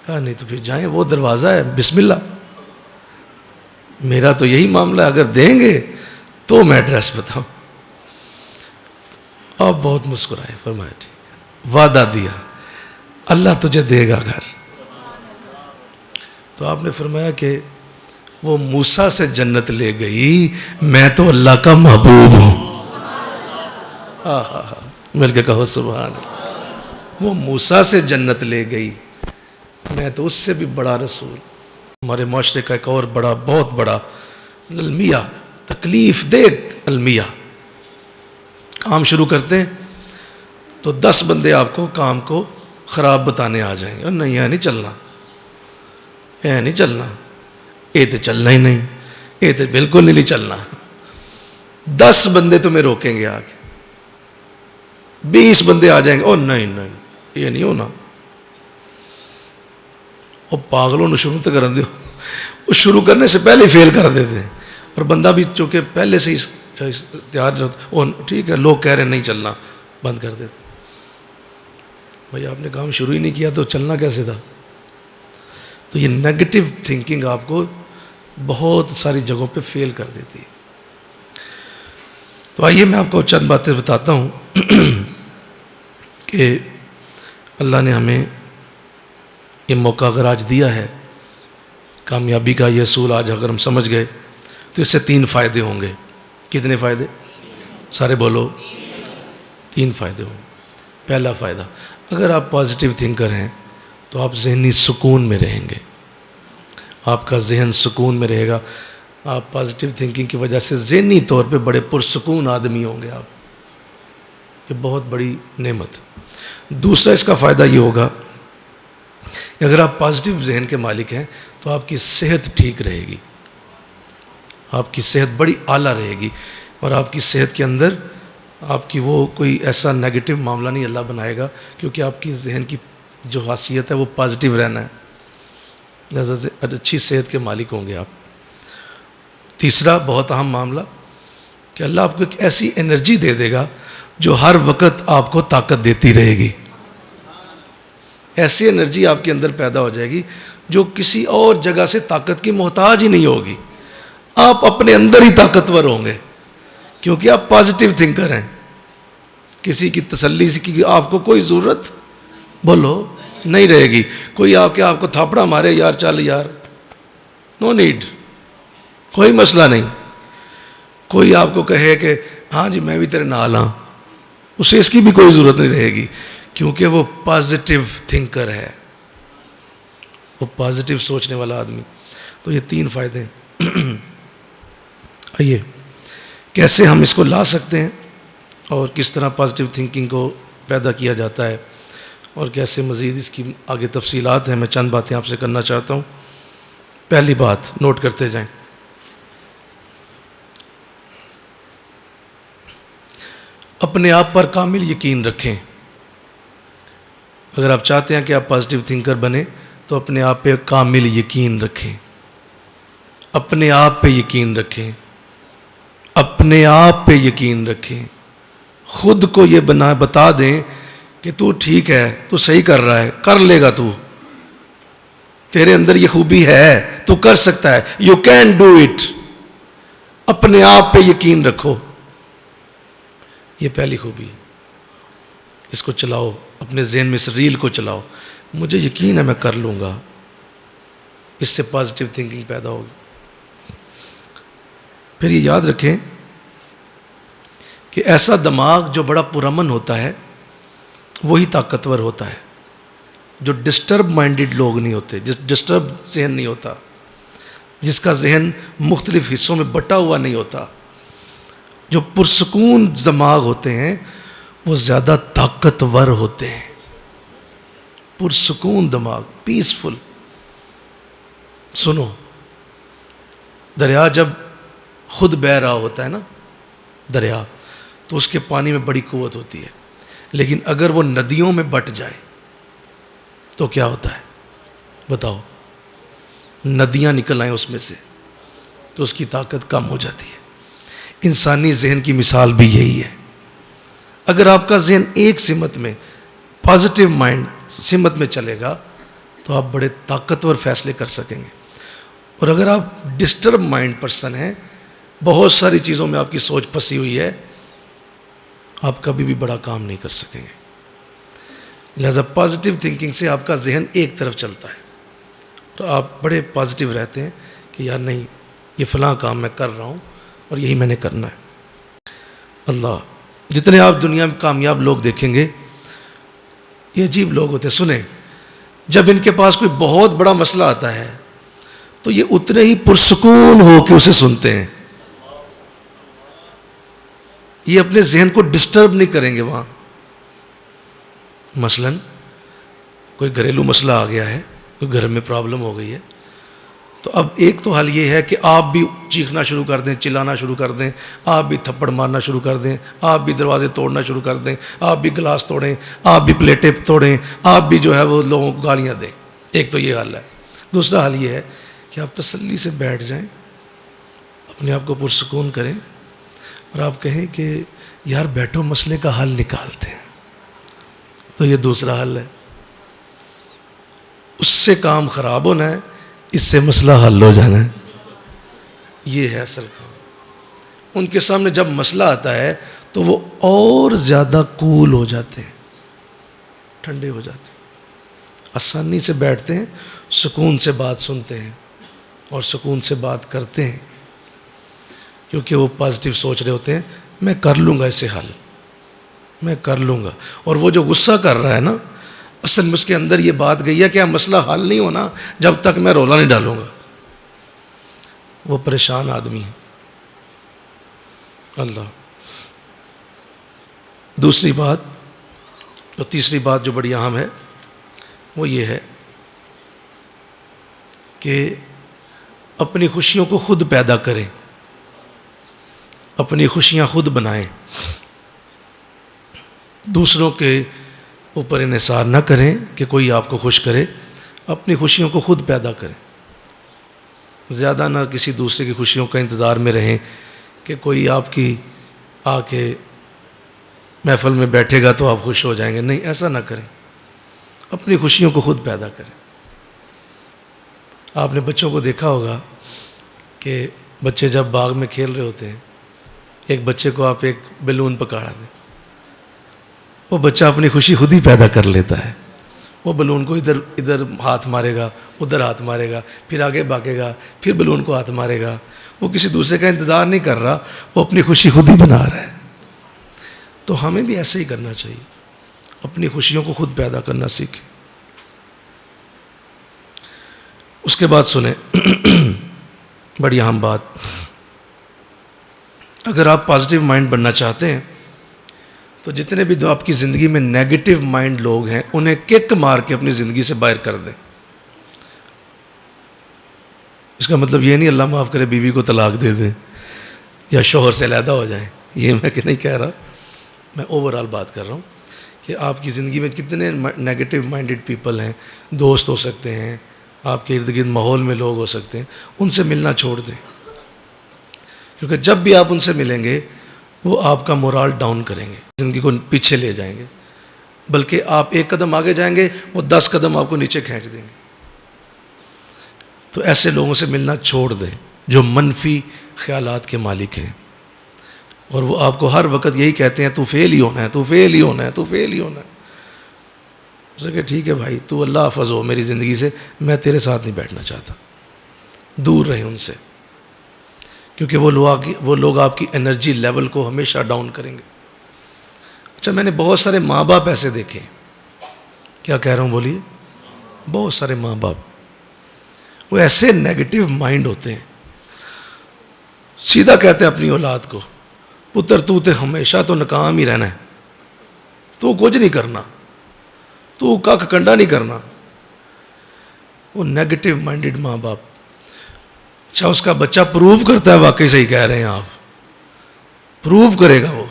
کہا نہیں تو پھر جائیں, وہ دروازہ ہے, بسم اللہ. میرا تو یہی معاملہ ہے, اگر دیں گے تو میں ایڈریس بتاؤں. آپ بہت مسکرائے, فرمایا ٹھیک, وعدہ دیا اللہ تجھے دے گا گھر. تو آپ نے فرمایا کہ وہ موسیٰ سے جنت لے گئی, میں تو اللہ کا محبوب ہوں. ہاں ہاں ہاں مل کے کہو سبحان اللہ. وہ موسیٰ سے جنت لے گئی, میں تو اس سے بھی بڑا رسول. ہمارے معاشرے کا ایک اور بڑا بہت بڑا المیہ, تکلیف دہ المیہ. کام شروع کرتے ہیں تو 10 بندے آپ کو کام کو خراب بتانے آ جائیں گے, اور نہیں یہ نہیں چلنا, یہ نہیں چلنا, یہ تو چلنا ہی نہیں, یہ تو بالکل نہیں چلنا. 10 بندے تمہیں روکیں گے آگے, 20 بندے آ جائیں گے, اور نہیں یہ نہیں ہونا. اور پاگلوں نے شروع تو کر دو, وہ شروع کرنے سے پہلے فیل کر دیتے ہیں, اور بندہ بھی چونکہ پہلے سے ہی تیار, ٹھیک ہے لوگ کہہ رہے ہیں نہیں چلنا, بند کر دیتے. بھائی آپ نے کام شروع ہی نہیں کیا تو چلنا کیسے تھا؟ تو یہ نیگیٹو تھنکنگ آپ کو بہت ساری جگہوں پہ فیل کر دیتی ہے. تو آئیے میں آپ کو چند باتیں بتاتا ہوں کہ اللہ نے ہمیں یہ موقع اگر آج دیا ہے کامیابی کا، یہ اصول آج اگر ہم سمجھ گئے تو اس سے 3 فائدے ہوں گے. کتنے فائدے؟ سارے بولو. 3 فائدے ہوں. پہلا فائدہ، اگر آپ پازیٹیو تھنکر ہیں تو آپ ذہنی سکون میں رہیں گے. آپ کا ذہن سکون میں رہے گا. آپ پازیٹیو تھنکنگ کی وجہ سے ذہنی طور پہ بڑے پرسکون آدمی ہوں گے آپ. یہ بہت بڑی نعمت. دوسرا اس کا فائدہ یہ ہوگا کہ اگر آپ پازیٹیو ذہن کے مالک ہیں تو آپ کی صحت ٹھیک رہے گی. آپ کی صحت بڑی اعلیٰ رہے گی، اور آپ کی صحت کے اندر آپ کی وہ کوئی ایسا نیگیٹو معاملہ نہیں اللہ بنائے گا، کیونکہ آپ کی ذہن کی جو خاصیت ہے وہ پازیٹیو رہنا ہے. لہٰذا سے اچھی صحت کے مالک ہوں گے آپ. تیسرا بہت اہم معاملہ کہ اللہ آپ کو ایک ایسی انرجی دے دے گا جو ہر وقت آپ کو طاقت دیتی رہے گی. ایسی انرجی آپ کے اندر پیدا ہو جائے گی جو کسی اور جگہ سے طاقت کی محتاج ہی نہیں ہوگی. آپ اپنے اندر ہی طاقتور ہوں گے کیونکہ آپ پازیٹیو تھنکر ہیں. کسی کی تسلی کی آپ کو کوئی ضرورت بولو نہیں رہے گی. کوئی آ کے آپ کو تھاپڑا مارے یار چل یار، نو نیڈ، کوئی مسئلہ نہیں. کوئی آپ کو کہے کہ ہاں جی میں بھی تیرے نال ہاں، اسے اس کی بھی کوئی ضرورت نہیں رہے گی کیونکہ وہ پازیٹیو تھنکر ہے، وہ پازیٹیو سوچنے والا آدمی. تو یہ 3 فائدے ہیں. آئیے کیسے ہم اس کو لا سکتے ہیں اور کس طرح پازیٹیو تھنکنگ کو پیدا کیا جاتا ہے اور کیسے مزید اس کی آگے تفصیلات ہیں. میں چند باتیں آپ سے کرنا چاہتا ہوں. پہلی بات نوٹ کرتے جائیں. اپنے آپ پر کامل یقین رکھیں. اگر آپ چاہتے ہیں کہ آپ پازیٹیو تھنکر بنیں تو اپنے آپ پہ کامل یقین رکھیں. اپنے آپ پہ یقین رکھیں. اپنے آپ پہ یقین رکھیں. خود کو یہ بتا دیں کہ تو ٹھیک ہے، تو صحیح کر رہا ہے، کر لے گا، تو تیرے اندر یہ خوبی ہے، تو کر سکتا ہے، یو کین ڈو اٹ. اپنے آپ پہ یقین رکھو. یہ پہلی خوبی. اس کو چلاؤ، اپنے ذہن میں اس ریل کو چلاؤ. مجھے یقین ہے میں کر لوں گا. اس سے پازیٹیو تھنکنگ پیدا ہوگی. پھر یہ یاد رکھیں کہ ایسا دماغ جو بڑا پرامن ہوتا ہے وہی طاقتور ہوتا ہے. جو ڈسٹرب مائنڈڈ لوگ نہیں ہوتے، جس ڈسٹرب ذہن نہیں ہوتا، جس کا ذہن مختلف حصوں میں بٹا ہوا نہیں ہوتا، جو پرسکون دماغ ہوتے ہیں وہ زیادہ طاقتور ہوتے ہیں. پرسکون دماغ، پیسفل. سنو، دریا جب خود بہہ رہا ہوتا ہے نا، دریا، تو اس کے پانی میں بڑی قوت ہوتی ہے. لیکن اگر وہ ندیوں میں بٹ جائے تو کیا ہوتا ہے بتاؤ؟ ندیاں نکل آئیں اس میں سے تو اس کی طاقت کم ہو جاتی ہے. انسانی ذہن کی مثال بھی یہی ہے. اگر آپ کا ذہن ایک سمت میں، پازیٹیو مائنڈ سمت میں چلے گا تو آپ بڑے طاقتور فیصلے کر سکیں گے. اور اگر آپ ڈسٹرب مائنڈ پرسن ہیں، بہت ساری چیزوں میں آپ کی سوچ پھنسی ہوئی ہے، آپ کبھی بھی بڑا کام نہیں کر سکیں گے. لہذا پازیٹیو تھنکنگ سے آپ کا ذہن ایک طرف چلتا ہے تو آپ بڑے پازیٹیو رہتے ہیں کہ یار نہیں، یہ فلاں کام میں کر رہا ہوں اور یہی میں نے کرنا ہے. اللہ، جتنے آپ دنیا میں کامیاب لوگ دیکھیں گے یہ عجیب لوگ ہوتے ہیں. سنیں، جب ان کے پاس کوئی بہت بڑا مسئلہ آتا ہے تو یہ اتنے ہی پرسکون ہو کے اسے سنتے ہیں. یہ اپنے ذہن کو ڈسٹرب نہیں کریں گے وہاں. مثلا کوئی گھریلو مسئلہ آ گیا ہے، کوئی گھر میں پرابلم ہو گئی ہے، تو اب ایک تو حل یہ ہے کہ آپ بھی چیخنا شروع کر دیں، چلانا شروع کر دیں، آپ بھی تھپڑ مارنا شروع کر دیں، آپ بھی دروازے توڑنا شروع کر دیں، آپ بھی گلاس توڑیں، آپ بھی پلیٹیں توڑیں، آپ بھی جو ہے وہ لوگوں کو گالیاں دیں. ایک تو یہ حل ہے. دوسرا حل یہ ہے کہ آپ تسلی سے بیٹھ جائیں، اپنے آپ کو پرسکون کریں اور آپ کہیں کہ یار بیٹھو، مسئلے کا حل نکالتے ہیں. تو یہ دوسرا حل ہے. اس سے کام خراب ہونا ہے، اس سے مسئلہ حل ہو جانا ہے. یہ ہے اصل کام. ان کے سامنے جب مسئلہ آتا ہے تو وہ اور زیادہ کول ہو جاتے ہیں، ٹھنڈے ہو جاتے ہیں، آسانی سے بیٹھتے ہیں، سکون سے بات سنتے ہیں اور سکون سے بات کرتے ہیں، کیونکہ وہ پازیٹیو سوچ رہے ہوتے ہیں میں کر لوں گا اسے حل، میں کر لوں گا. اور وہ جو غصہ کر رہا ہے نا، اصل میں اس کے اندر یہ بات گئی ہے کہ مسئلہ حل نہیں ہونا جب تک میں رولا نہیں ڈالوں گا. وہ پریشان آدمی ہے. اللہ. دوسری بات اور تیسری بات جو بڑی اہم ہے وہ یہ ہے کہ اپنی خوشیوں کو خود پیدا کریں، اپنی خوشیاں خود بنائیں، دوسروں کے اوپر انحصار نہ کریں کہ کوئی آپ کو خوش کرے. اپنی خوشیوں کو خود پیدا کریں. زیادہ نہ کسی دوسرے کی خوشیوں کا انتظار میں رہیں کہ کوئی آپ کی آ کے محفل میں بیٹھے گا تو آپ خوش ہو جائیں گے. نہیں، ایسا نہ کریں. اپنی خوشیوں کو خود پیدا کریں. آپ نے بچوں کو دیکھا ہوگا کہ بچے جب باغ میں کھیل رہے ہوتے ہیں، ایک بچے کو آپ ایک بیلون پکڑا دیں، وہ بچہ اپنی خوشی خود ہی پیدا کر لیتا ہے. وہ بیلون کو ادھر ہاتھ مارے گا، ادھر ہاتھ مارے گا، پھر آگے بھاگے گا، پھر بیلون کو ہاتھ مارے گا. وہ کسی دوسرے کا انتظار نہیں کر رہا، وہ اپنی خوشی خود ہی بنا رہا ہے. تو ہمیں بھی ایسے ہی کرنا چاہیے، اپنی خوشیوں کو خود پیدا کرنا سیکھیں. اس کے بعد سنیں بڑی اہم بات. اگر آپ پازیٹیو مائنڈ بننا چاہتے ہیں تو جتنے بھی آپ کی زندگی میں نیگیٹو مائنڈ لوگ ہیں انہیں کک مار کے اپنی زندگی سے باہر کر دیں. اس کا مطلب یہ نہیں اللہ معاف کرے بیوی کو طلاق دے دیں یا شوہر سے علیحدہ ہو جائیں، یہ میں نہیں کہہ رہا. میں اوور آل بات کر رہا ہوں کہ آپ کی زندگی میں کتنے نیگیٹو مائنڈڈ پیپل ہیں. دوست ہو سکتے ہیں، آپ کے ارد گرد ماحول میں لوگ ہو سکتے ہیں، ان سے ملنا چھوڑ دیں. کیونکہ جب بھی آپ ان سے ملیں گے وہ آپ کا مورال ڈاؤن کریں گے، زندگی کو پیچھے لے جائیں گے. بلکہ آپ ایک قدم آگے جائیں گے، وہ 10 قدم آپ کو نیچے کھینچ دیں گے. تو ایسے لوگوں سے ملنا چھوڑ دیں جو منفی خیالات کے مالک ہیں، اور وہ آپ کو ہر وقت یہی کہتے ہیں تو فیل ہی ہونا ہے، تو فیل ہی ہونا ہے، تو فیل ہی ہونا ہے. اسے کہ ٹھیک ہے بھائی، تو اللہ حافظ ہو میری زندگی سے، میں تیرے ساتھ نہیں بیٹھنا چاہتا. دور رہیں ان سے، کیونکہ وہ لوگ آپ کی انرجی لیول کو ہمیشہ ڈاؤن کریں گے. اچھا، میں نے بہت سارے ماں باپ ایسے دیکھے. کیا کہہ رہا ہوں بولیے؟ بہت سارے ماں باپ وہ ایسے نیگیٹو مائنڈ ہوتے ہیں، سیدھا کہتے ہیں اپنی اولاد کو پتر تو ہمیشہ تو ناکام ہی رہنا ہے، تو کچھ نہیں کرنا، تو کھ کنڈا نہیں کرنا. وہ نیگیٹو مائنڈڈ ماں باپ. اچھا، اس کا بچہ پروو کرتا ہے واقعی صحیح کہہ رہے ہیں آپ، پروو کرے گا وہ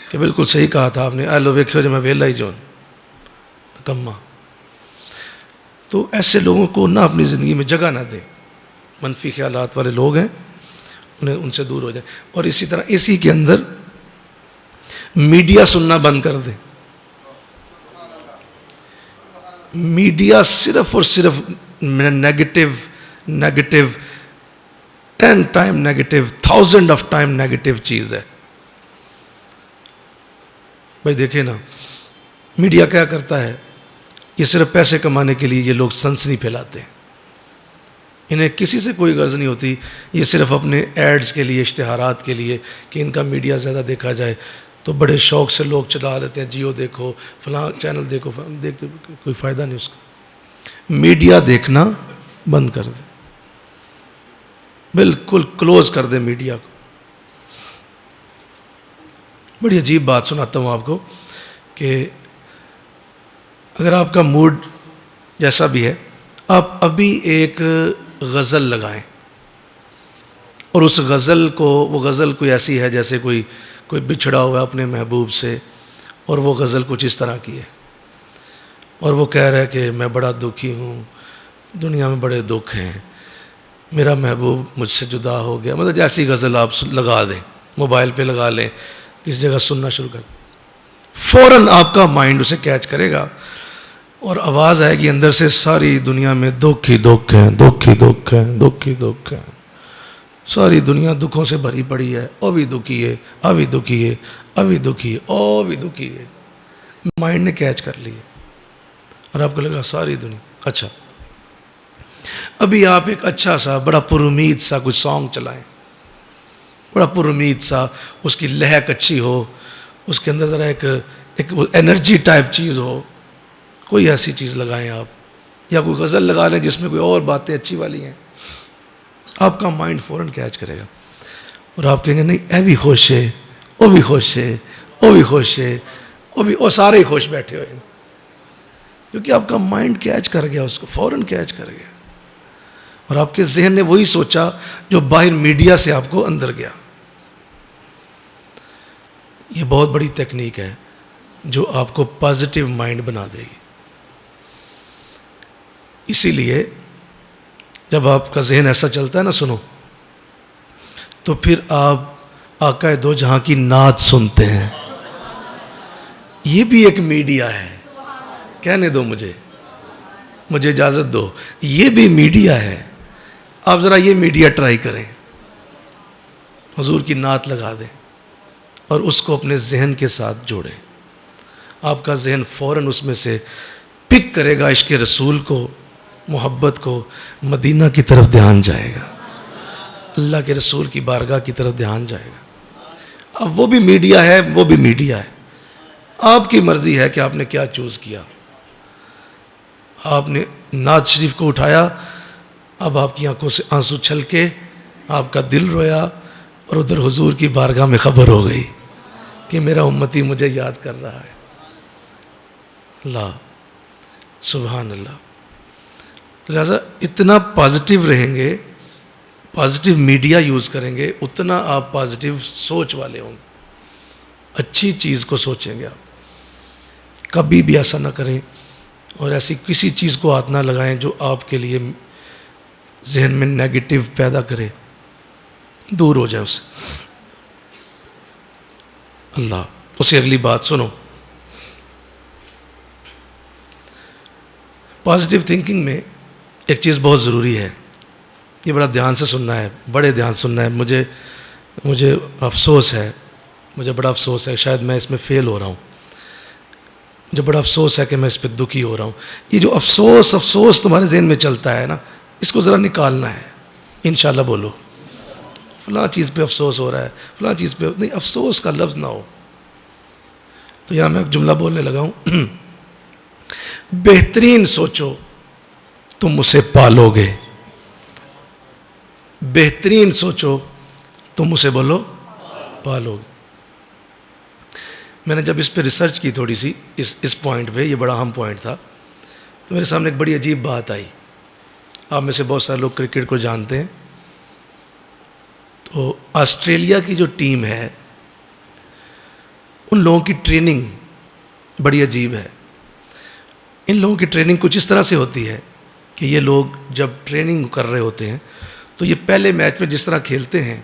کہ بالکل صحیح کہا تھا آپ نے، لو ویکھو جو میں ویلا ہی جون کما. تو ایسے لوگوں کو نہ اپنی زندگی میں جگہ نہ دیں. منفی خیالات والے لوگ ہیں، انہیں ان سے دور ہو جائیں. اور اسی طرح اسی کے اندر میڈیا سننا بند کر دیں. میڈیا صرف اور صرف negative 10 time negative 1000 of time negative چیز ہے. بھائی دیکھیں نا، میڈیا کیا کرتا ہے، یہ صرف پیسے کمانے کے لیے یہ لوگ سنسنی پھیلاتے ہیں. انہیں کسی سے کوئی غرض نہیں ہوتی، یہ صرف اپنے ایڈز کے لیے، اشتہارات کے لیے کہ ان کا میڈیا زیادہ دیکھا جائے، تو بڑے شوق سے لوگ چلا لیتے ہیں. جیو دیکھو، فلاں چینل دیکھو، دیکھتے کوئی فائدہ نہیں اس کا. میڈیا دیکھنا بند کر دیں، بالکل کلوز کر دیں میڈیا کو. بڑی عجیب بات سناتا ہوں آپ کو کہ اگر آپ کا موڈ جیسا بھی ہے، آپ ابھی ایک غزل لگائیں اور اس غزل کو، وہ غزل کوئی ایسی ہے جیسے کوئی بچھڑا ہوا ہے اپنے محبوب سے، اور وہ غزل کچھ اس طرح کی ہے، اور وہ کہہ رہا ہے کہ میں بڑا دکھی ہوں، دنیا میں بڑے دکھ ہیں، میرا محبوب مجھ سے جدا ہو گیا. مطلب جیسی غزل آپ لگا دیں، موبائل پہ لگا لیں، کسی جگہ سننا شروع کر. فوراً آپ کا مائنڈ اسے کیچ کرے گا اور آواز آئے گی اندر سے، ساری دنیا میں دکھ ہی دکھ ہے، دکھ ہی دکھ ہے، دکھ ہی دکھ ہے، ساری دنیا دکھوں سے بھری پڑی ہے، او بھی دکھی ہے، ابھی دکھی ہے، ابھی دکھی ہے، او بھی دکھی ہے. مائنڈ نے کیچ کر لی اور آپ کو لگا ساری دنیا. اچھا، ابھی آپ ایک اچھا سا بڑا پر امید سا کوئی سانگ چلائیں، بڑا پر امید سا، اس کی لہک اچھی ہو، اس کے اندر ذرا ایک انرجی ٹائپ چیز ہو، کوئی ایسی چیز لگائیں آپ، یا کوئی غزل لگا لیں جس میں کوئی اور باتیں اچھی والی ہیں. آپ کا مائنڈ فوراً کیچ کرے گا اور آپ کہیں گے نہیں اے بھی خوش ہے، وہ بھی خوش ہے، وہ بھی خوش ہے، وہ سارے ہی خوش بیٹھے ہوئے ہیں، کیونکہ آپ کا مائنڈ کیچ کر گیا، اس کو فوراً کیچ کر گیا. اور آپ کے ذہن نے وہی سوچا جو باہر میڈیا سے آپ کو اندر گیا. یہ بہت بڑی تکنیک ہے جو آپ کو پازیٹیو مائنڈ بنا دے گی. اسی لیے جب آپ کا ذہن ایسا چلتا ہے نا، سنو، تو پھر آپ آقا دو جہاں کی نعت سنتے ہیں. یہ بھی ایک میڈیا ہے، کہنے دو مجھے اجازت دو، یہ بھی میڈیا ہے. آپ ذرا یہ میڈیا ٹرائی کریں، حضور کی نعت لگا دیں اور اس کو اپنے ذہن کے ساتھ جوڑیں. آپ کا ذہن فوراً اس میں سے پک کرے گا عشق رسول کو، محبت کو، مدینہ کی طرف دھیان جائے گا، اللہ کے رسول کی بارگاہ کی طرف دھیان جائے گا. اب وہ بھی میڈیا ہے، وہ بھی میڈیا ہے. آپ کی مرضی ہے کہ آپ نے کیا چوز کیا. آپ نے نعت شریف کو اٹھایا، اب آپ کی آنکھوں سے آنسو چھلکے، آپ کا دل رویا، اور ادھر حضور کی بارگاہ میں خبر ہو گئی کہ میرا امتی مجھے یاد کر رہا ہے. اللہ، سبحان اللہ. لہٰذا اتنا پازیٹیو رہیں گے، پازیٹیو میڈیا یوز کریں گے، اتنا آپ پازیٹیو سوچ والے ہوں گے، اچھی چیز کو سوچیں گے. آپ کبھی بھی ایسا نہ کریں اور ایسی کسی چیز کو ہاتھ نہ لگائیں جو آپ کے لیے ذہن میں نیگیٹو پیدا کرے، دور ہو جائیں اس سے. اللہ. اسے اگلی بات سنو، پازیٹیو تھنکنگ میں ایک چیز بہت ضروری ہے، یہ بڑا دھیان سے سننا ہے، بڑے دھیان سننا ہے. مجھے افسوس ہے، مجھے بڑا افسوس ہے، شاید میں اس میں فیل ہو رہا ہوں، مجھے بڑا افسوس ہے کہ میں اس پہ دکھی ہو رہا ہوں. یہ جو افسوس تمہارے ذہن میں چلتا ہے نا، اس کو ذرا نکالنا ہے. انشاءاللہ بولو، فلاں چیز پہ افسوس ہو رہا ہے، فلاں چیز پہ نہیں، افسوس کا لفظ نہ ہو. تو یہاں میں ایک جملہ بولنے لگا ہوں، بہترین سوچو تم اسے پالو گے، بہترین سوچو تم اسے بولو پالو گے. میں نے جب اس پہ ریسرچ کی تھوڑی سی، اس پوائنٹ پہ، یہ بڑا اہم پوائنٹ تھا، تو میرے سامنے ایک بڑی عجیب بات آئی. آپ میں سے بہت سارے لوگ کرکٹ کو جانتے ہیں. تو آسٹریلیا کی جو ٹیم ہے، ان لوگوں کی ٹریننگ بڑی عجیب ہے. ان لوگوں کی ٹریننگ کچھ اس طرح سے ہوتی ہے کہ یہ لوگ جب ٹریننگ کر رہے ہوتے ہیں تو یہ پہلے میچ میں جس طرح کھیلتے ہیں،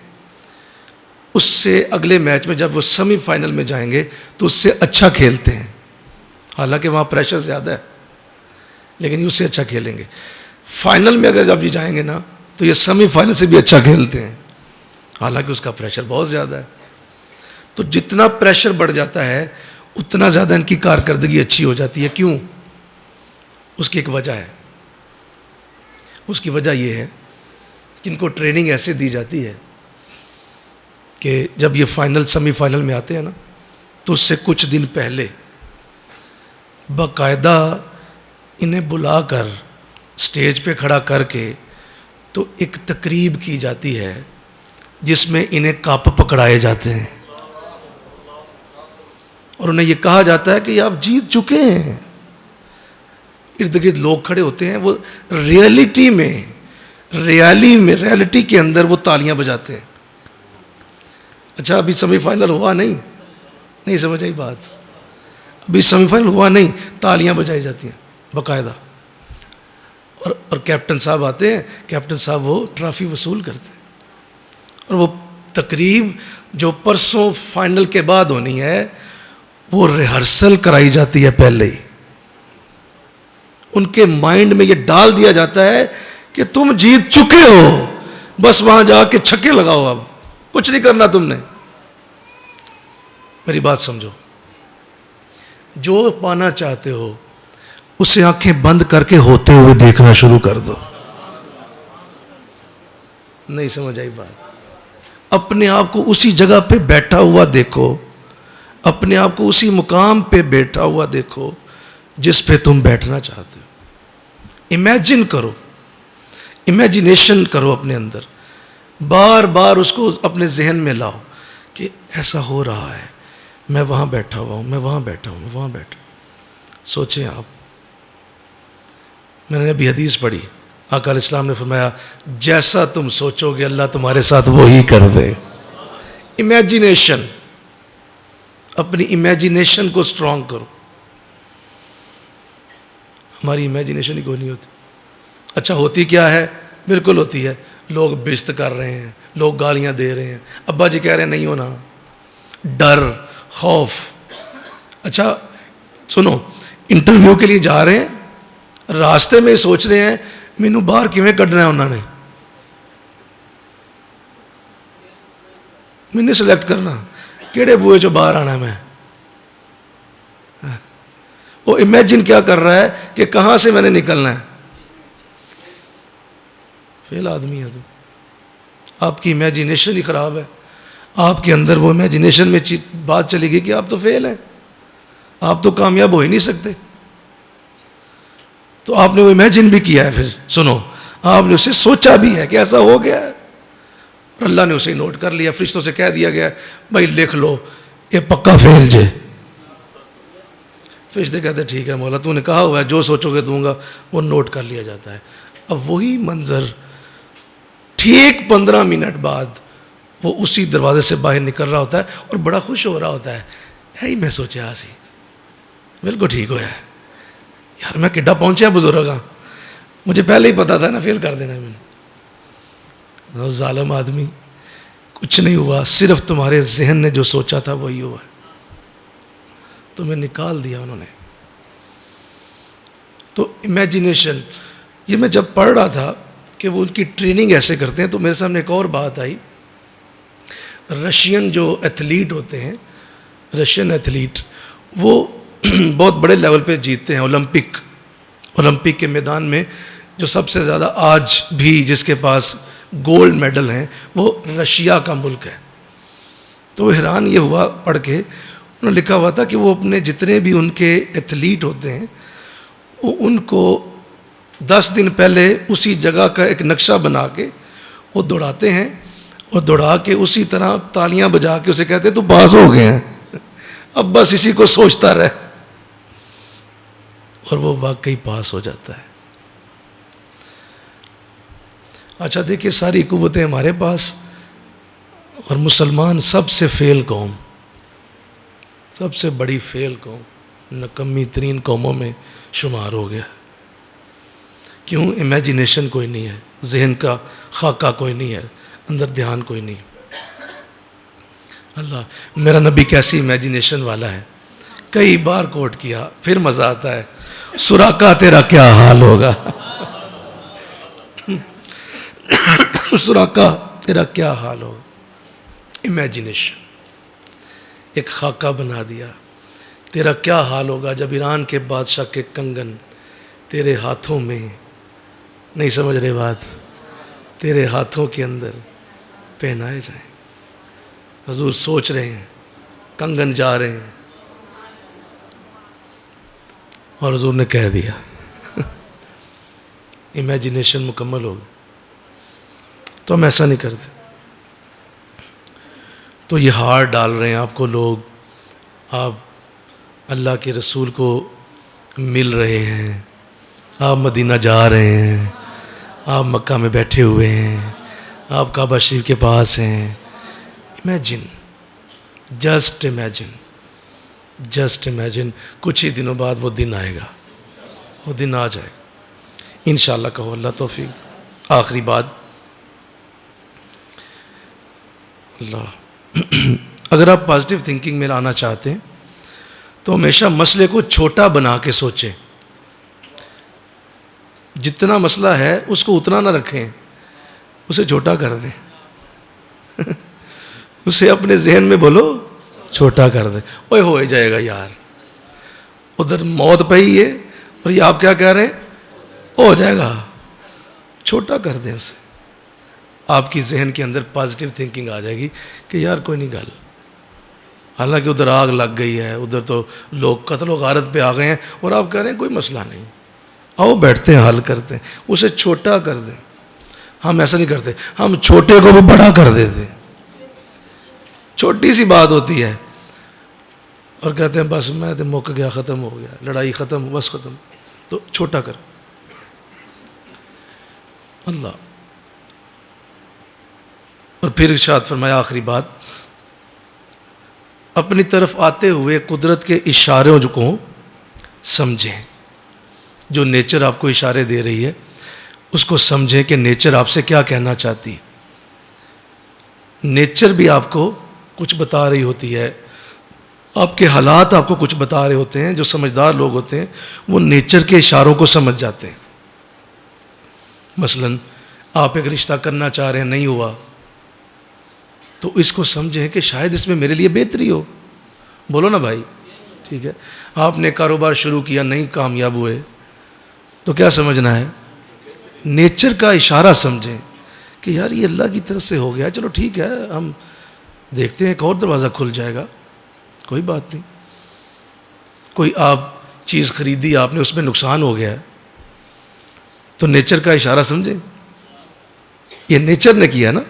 اس سے اگلے میچ میں جب وہ سیمی فائنل میں جائیں گے تو اس سے اچھا کھیلتے ہیں. حالانکہ وہاں پریشر زیادہ ہے، لیکن یہ اس سے اچھا کھیلیں گے. فائنل میں اگر جب یہ جائیں گے نا تو یہ سیمی فائنل سے بھی اچھا کھیلتے ہیں، حالانکہ اس کا پریشر بہت زیادہ ہے. تو جتنا پریشر بڑھ جاتا ہے اتنا زیادہ ان کی کارکردگی اچھی ہو جاتی ہے. کیوں؟ اس کی ایک وجہ ہے. اس کی وجہ یہ ہے کہ ان کو ٹریننگ ایسے دی جاتی ہے کہ جب یہ فائنل سیمی فائنل میں آتے ہیں نا تو اس سے کچھ دن پہلے باقاعدہ انہیں بلا کر اسٹیج پہ کھڑا کر کے تو ایک تقریب کی جاتی ہے جس میں انہیں کپ پکڑائے جاتے ہیں اور انہیں یہ کہا جاتا ہے کہ آپ جیت چکے ہیں. ارد گرد لوگ کھڑے ہوتے ہیں، وہ ریالٹی کے اندر وہ تالیاں بجاتے ہیں. اچھا ابھی سیمی فائنل ہوا نہیں سمجھ آئی بات؟ ابھی سیمی فائنل ہوا نہیں، تالیاں بجائی جاتی ہیں باقاعدہ. اور کیپٹن صاحب آتے ہیں، کیپٹن صاحب وہ ٹرافی وصول کرتے ہیں. اور وہ تقریب جو پرسوں فائنل کے بعد ہونی ہے، وہ ریہرسل کرائی جاتی ہے پہلے ہی. ان کے مائنڈ میں یہ ڈال دیا جاتا ہے کہ تم جیت چکے ہو, بس وہاں جا کے چھکے لگاؤ, اب کچھ نہیں کرنا تم نے. میری بات سمجھو, جو پانا چاہتے ہو اسے آنکھیں بند کر کے ہوتے ہوئے دیکھنا شروع کر دو. نہیں سمجھ آئی بات؟ اپنے آپ کو اسی جگہ پہ بیٹھا ہوا دیکھو, اپنے آپ کو اسی مقام پہ بیٹھا ہوا دیکھو جس پہ تم بیٹھنا چاہتے ہو. امیجن کرو, امیجنیشن کرو اپنے اندر, بار بار اس کو اپنے ذہن میں لاؤ کہ ایسا ہو رہا ہے, میں وہاں بیٹھا ہوا ہوں, میں وہاں بیٹھا ہوں, میں وہاں بیٹھا ہوں. سوچیں آپ, میں نے ابھی حدیث پڑھی, آقا علیہ السلام نے فرمایا جیسا تم سوچو گے اللہ تمہارے ساتھ وہی کر دے. امیجنیشن, اپنی امیجنیشن کو سٹرونگ کرو. ہماری امیجنیشن ہی کوئی نہیں ہوتی. اچھا ہوتی کیا ہے؟ بالکل ہوتی ہے, لوگ بست کر رہے ہیں, لوگ گالیاں دے رہے ہیں, ابا جی کہہ رہے ہیں نہیں ہونا, ڈر, خوف. اچھا سنو, انٹرویو کے لیے جا رہے ہیں, راستے میں ہی سوچ رہے ہیں مینوں باہر کیویں کڈنا ہے انہوں نے, میں نہیں سلیکٹ کرنا کہڑے بوئے چو باہر آنا ہے میں. وہ امیجن کیا کر رہا ہے کہ کہاں سے میں نے نکلنا ہے. فیل آدمی ہے تو آپ کی امیجنیشن ہی خراب ہے. آپ کے اندر وہ امیجنیشن میں بات چلے گی کہ آپ تو فیل ہیں, آپ تو کامیاب ہو ہی نہیں سکتے. تو آپ نے وہ امیجن بھی کیا ہے, پھر سنو آپ نے اسے سوچا بھی ہے کہ ایسا ہو گیا ہے, اور اللہ نے اسے نوٹ کر لیا, فرشتوں سے کہہ دیا گیا بھائی لکھ لو یہ پکا فیل جے. فرشتے کہتے ٹھیک ہے مولا تو نے کہا ہوا ہے جو سوچو گے دوں گا, وہ نوٹ کر لیا جاتا ہے. اب وہی منظر ٹھیک 15 منٹ بعد وہ اسی دروازے سے باہر نکل رہا ہوتا ہے اور بڑا خوش ہو رہا ہوتا ہے, ہے ہی میں سوچا سی بالکل ٹھیک ہوا ہے یار, میں کڈا پہنچیا بزرگ ہاں, مجھے پہلے ہی پتا تھا نا فیل کر دینا ہے میں نے. ظالم آدمی, کچھ نہیں ہوا, صرف تمہارے ذہن نے جو سوچا تھا وہی ہوا ہے, تمہیں نکال دیا انہوں نے. تو امیجنیشن, یہ میں جب پڑھ رہا تھا کہ وہ ان کی ٹریننگ ایسے کرتے ہیں تو میرے سامنے ایک اور بات آئی. رشین جو ایتھلیٹ ہوتے ہیں, رشین ایتھلیٹ, وہ بہت بڑے لیول پہ جیتتے ہیں. اولمپک کے میدان میں جو سب سے زیادہ آج بھی جس کے پاس گولڈ میڈل ہیں وہ رشیا کا ملک ہے. تو وہ حیران یہ ہوا پڑھ کے, انہوں نے لکھا ہوا تھا کہ وہ اپنے جتنے بھی ان کے ایتھلیٹ ہوتے ہیں وہ ان کو 10 دن پہلے اسی جگہ کا ایک نقشہ بنا کے وہ دوڑاتے ہیں, اور دوڑا کے اسی طرح تالیاں بجا کے اسے کہتے ہیں تو پاس ہو گئے ہیں, اب بس اسی کو سوچتا رہے, اور وہ واقعی پاس ہو جاتا ہے. اچھا دیکھیے ساری قوتیں ہمارے پاس, اور مسلمان سب سے فیل قوم, سب سے بڑی فیل قوم, نکمی ترین قوموں میں شمار ہو گیا. کیوں؟ امیجنیشن کوئی نہیں ہے, ذہن کا خاکہ کوئی نہیں ہے, اندر دھیان کوئی نہیں. اللہ میرا نبی کیسی امیجنیشن والا ہے, کئی بار کوٹ کیا, پھر مزہ آتا ہے. سراقہ تیرا کیا حال ہوگا, سراقہ تیرا کیا حال ہوگا. امیجنیشن, ایک خاکہ بنا دیا, تیرا کیا حال ہوگا جب ایران کے بادشاہ کے کنگن تیرے ہاتھوں میں, نہیں سمجھ رہے بات, تیرے ہاتھوں کے اندر پہنائے جائیں. حضور سوچ رہے ہیں, کنگن جا رہے ہیں, اور حضور نے کہہ دیا. امیجنیشن مکمل ہوگی. تو ہم ایسا نہیں کرتے. تو یہ ہار ڈال رہے ہیں آپ کو لوگ, آپ اللہ کے رسول کو مل رہے ہیں, آپ مدینہ جا رہے ہیں, آپ مکہ میں بیٹھے ہوئے ہیں, آپ کعبہ شریف کے پاس ہیں. Imagine, just imagine, just imagine. کچھ ہی دنوں بعد وہ دن آئے گا, وہ دن آ جائے گا انشاءاللہ. کہو اللہ توفیق. آخری بات, اللہ اگر آپ پازیٹیو تھنکنگ میں آنا چاہتے ہیں تو ہمیشہ مسئلے کو چھوٹا بنا کے سوچیں. جتنا مسئلہ ہے اس کو اتنا نہ رکھیں, اسے چھوٹا کر دیں. اسے اپنے ذہن میں بولو چھوٹا کر دیں. اوے ہو جائے گا یار, ادھر موت پہ ہی ہے اور یہ آپ کیا کہہ رہے ہیں, ہو جائے گا. چھوٹا کر دیں اسے. آپ کی ذہن کے اندر پازیٹیو تھنکنگ آ جائے گی کہ یار کوئی نہیں گل, حالانکہ ادھر آگ لگ گئی ہے, ادھر تو لوگ قتل و غارت پہ آ گئے ہیں, اور آپ کہہ رہے ہیں کوئی مسئلہ نہیں, آؤ بیٹھتے ہیں حل کرتے ہیں. اسے چھوٹا کر دیں. ہم ایسا نہیں کرتے, ہم چھوٹے کو بھی بڑا کر دیتے. چھوٹی سی بات ہوتی ہے اور کہتے ہیں بس میں تو مک گیا, ختم ہو گیا, لڑائی ختم, بس ختم. تو چھوٹا کر. اللہ. اور پھر ارشاد فرمایا آخری بات, اپنی طرف آتے ہوئے قدرت کے اشاروں کو سمجھیں. جو نیچر آپ کو اشارے دے رہی ہے اس کو سمجھیں کہ نیچر آپ سے کیا کہنا چاہتی. نیچر بھی آپ کو کچھ بتا رہی ہوتی ہے, آپ کے حالات آپ کو کچھ بتا رہے ہوتے ہیں. جو سمجھدار لوگ ہوتے ہیں وہ نیچر کے اشاروں کو سمجھ جاتے ہیں. مثلا آپ ایک رشتہ کرنا چاہ رہے ہیں, نہیں ہوا, تو اس کو سمجھیں کہ شاید اس میں میرے لیے بہتری ہو. بولو نا بھائی, ٹھیک ہے. آپ نے کاروبار شروع کیا, نہیں کامیاب ہوئے, تو کیا سمجھنا ہے, نیچر کا اشارہ سمجھیں کہ یار یہ اللہ کی طرف سے ہو گیا, چلو ٹھیک ہے, ہم دیکھتے ہیں ایک اور دروازہ کھل جائے گا, کوئی بات نہیں. کوئی آپ چیز خریدی, آپ نے, اس میں نقصان ہو گیا ہے, تو نیچر کا اشارہ سمجھیں. یہ نیچر نے کیا نا,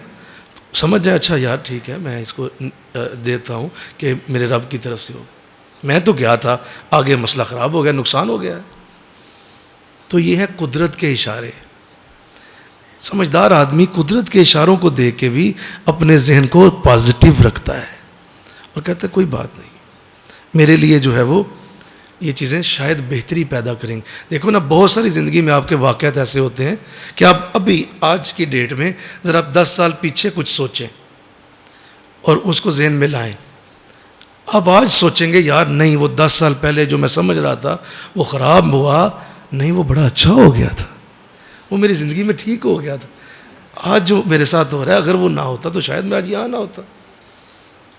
سمجھ جائے اچھا یار ٹھیک ہے, میں اس کو دیتا ہوں کہ میرے رب کی طرف سے ہو. میں تو گیا تھا, آگے مسئلہ خراب ہو گیا, نقصان ہو گیا ہے. تو یہ ہے قدرت کے اشارے. سمجھدار آدمی قدرت کے اشاروں کو دیکھ کے بھی اپنے ذہن کو پازیٹیو رکھتا ہے اور کہتا ہے کوئی بات نہیں, میرے لیے جو ہے وہ یہ چیزیں شاید بہتری پیدا کریں گی. دیکھو نا, بہت ساری زندگی میں آپ کے واقعات ایسے ہوتے ہیں کہ آپ ابھی آج کی ڈیٹ میں ذرا 10 سال پیچھے کچھ سوچیں اور اس کو ذہن میں لائیں. اب آج سوچیں گے یار نہیں, وہ 10 سال پہلے جو میں سمجھ رہا تھا وہ خراب ہوا, نہیں وہ بڑا اچھا ہو گیا تھا, وہ میری زندگی میں ٹھیک ہو گیا تھا. آج جو میرے ساتھ ہو رہا ہے, اگر وہ نہ ہوتا تو شاید میں آج یہاں نہ ہوتا.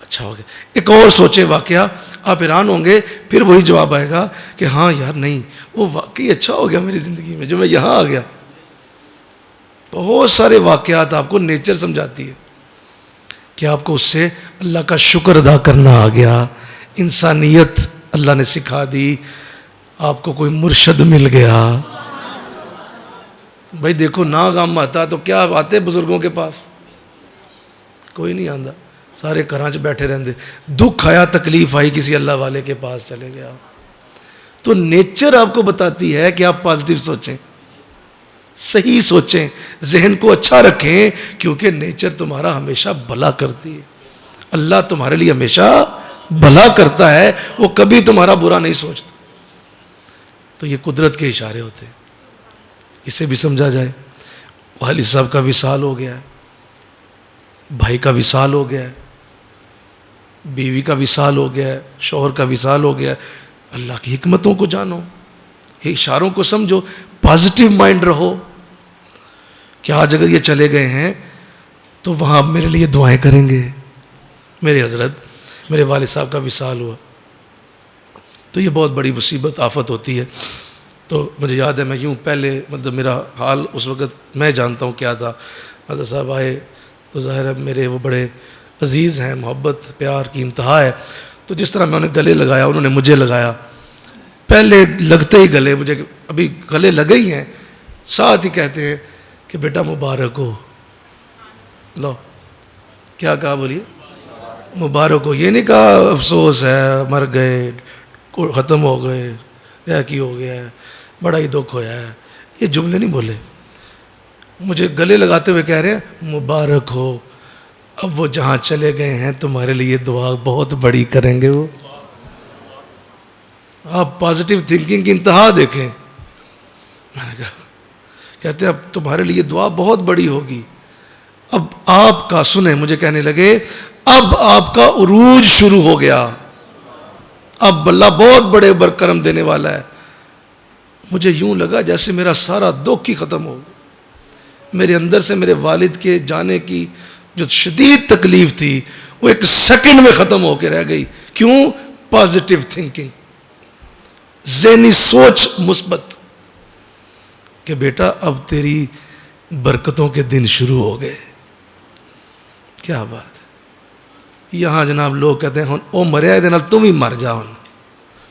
اچھا ہو گیا. ایک اور سوچیں واقعہ, آپ حیران ہوں گے, پھر وہی جواب آئے گا کہ ہاں یار نہیں, وہ واقعی اچھا ہو گیا میری زندگی میں جو میں یہاں آ گیا. بہت سارے واقعات آپ کو نیچر سمجھاتی ہے کہ آپ کو اس سے اللہ کا شکر ادا کرنا آ گیا, انسانیت اللہ نے سکھا دی, آپ کو کوئی مرشد مل گیا. بھائی دیکھو, نا غم آتا تو کیا آتے بزرگوں کے پاس, کوئی نہیں آندا, سارے گھراں چ بیٹھے رہندے. دکھ آیا, تکلیف آئی, کسی اللہ والے کے پاس چلے گیا. تو نیچر آپ کو بتاتی ہے کہ آپ پازیٹیو سوچیں, صحیح سوچیں, ذہن کو اچھا رکھیں, کیونکہ نیچر تمہارا ہمیشہ بھلا کرتی ہے. اللہ تمہارے لیے ہمیشہ بھلا کرتا ہے, وہ کبھی تمہارا برا نہیں سوچتا. تو یہ قدرت کے اشارے ہوتے ہیں, اسے بھی سمجھا جائے. والد صاحب کا وصال ہو گیا ہے, بھائی کا وصال ہو گیا ہے, بیوی کا وصال ہو گیا ہے, شوہر کا وصال ہو گیا ہے. اللہ کی حکمتوں کو جانو, اشاروں کو سمجھو, پازیٹیو مائنڈ رہو کہ آج اگر یہ چلے گئے ہیں تو وہاں میرے لیے دعائیں کریں گے. میرے حضرت, میرے والد صاحب کا وصال ہوا, تو یہ بہت بڑی مصیبت آفت ہوتی ہے. تو مجھے یاد ہے, میں یوں پہلے مطلب میرا حال اس وقت میں جانتا ہوں کیا تھا. حضرت صاحب آئے تو ظاہر ہے میرے وہ بڑے عزیز ہیں, محبت پیار کی انتہا ہے. تو جس طرح میں انہیں گلے لگایا, انہوں نے مجھے لگایا. پہلے لگتے ہی گلے, مجھے ابھی گلے لگے ہی ہیں, ساتھ ہی کہتے ہیں کہ بیٹا مبارک ہو. لو کیا کہا, بولیے مبارک ہو. یہ نہیں کہا افسوس ہے, مر گئے, ختم ہو گئے, یا کی ہو گیا ہے, بڑا ہی دکھ ہویا ہے, یہ جملے نہیں بولے. مجھے گلے لگاتے ہوئے کہہ رہے ہیں مبارک ہو, اب وہ جہاں چلے گئے ہیں تمہارے لیے دعا بہت بڑی کریں گے. وہ آپ پازیٹیو تھنکنگ کی انتہا دیکھیں. میں نے کہا, کہتے ہیں اب تمہارے لیے دعا بہت بڑی ہوگی. اب آپ کا, سنیں, مجھے کہنے لگے اب آپ کا عروج شروع ہو گیا, اب اللہ بہت بڑے برکرم دینے والا ہے. مجھے یوں لگا جیسے میرا سارا دکھ ہی ختم ہو گیا. میرے اندر سے میرے والد کے جانے کی جو شدید تکلیف تھی وہ ایک سیکنڈ میں ختم ہو کے رہ گئی. کیوں؟ پازیٹیو تھنکنگ، ذہنی سوچ مثبت کہ بیٹا اب تیری برکتوں کے دن شروع ہو گئے. کیا بات ہے. یہاں جناب لوگ کہتے ہیں او مریا دے نال تم ہی مر جا،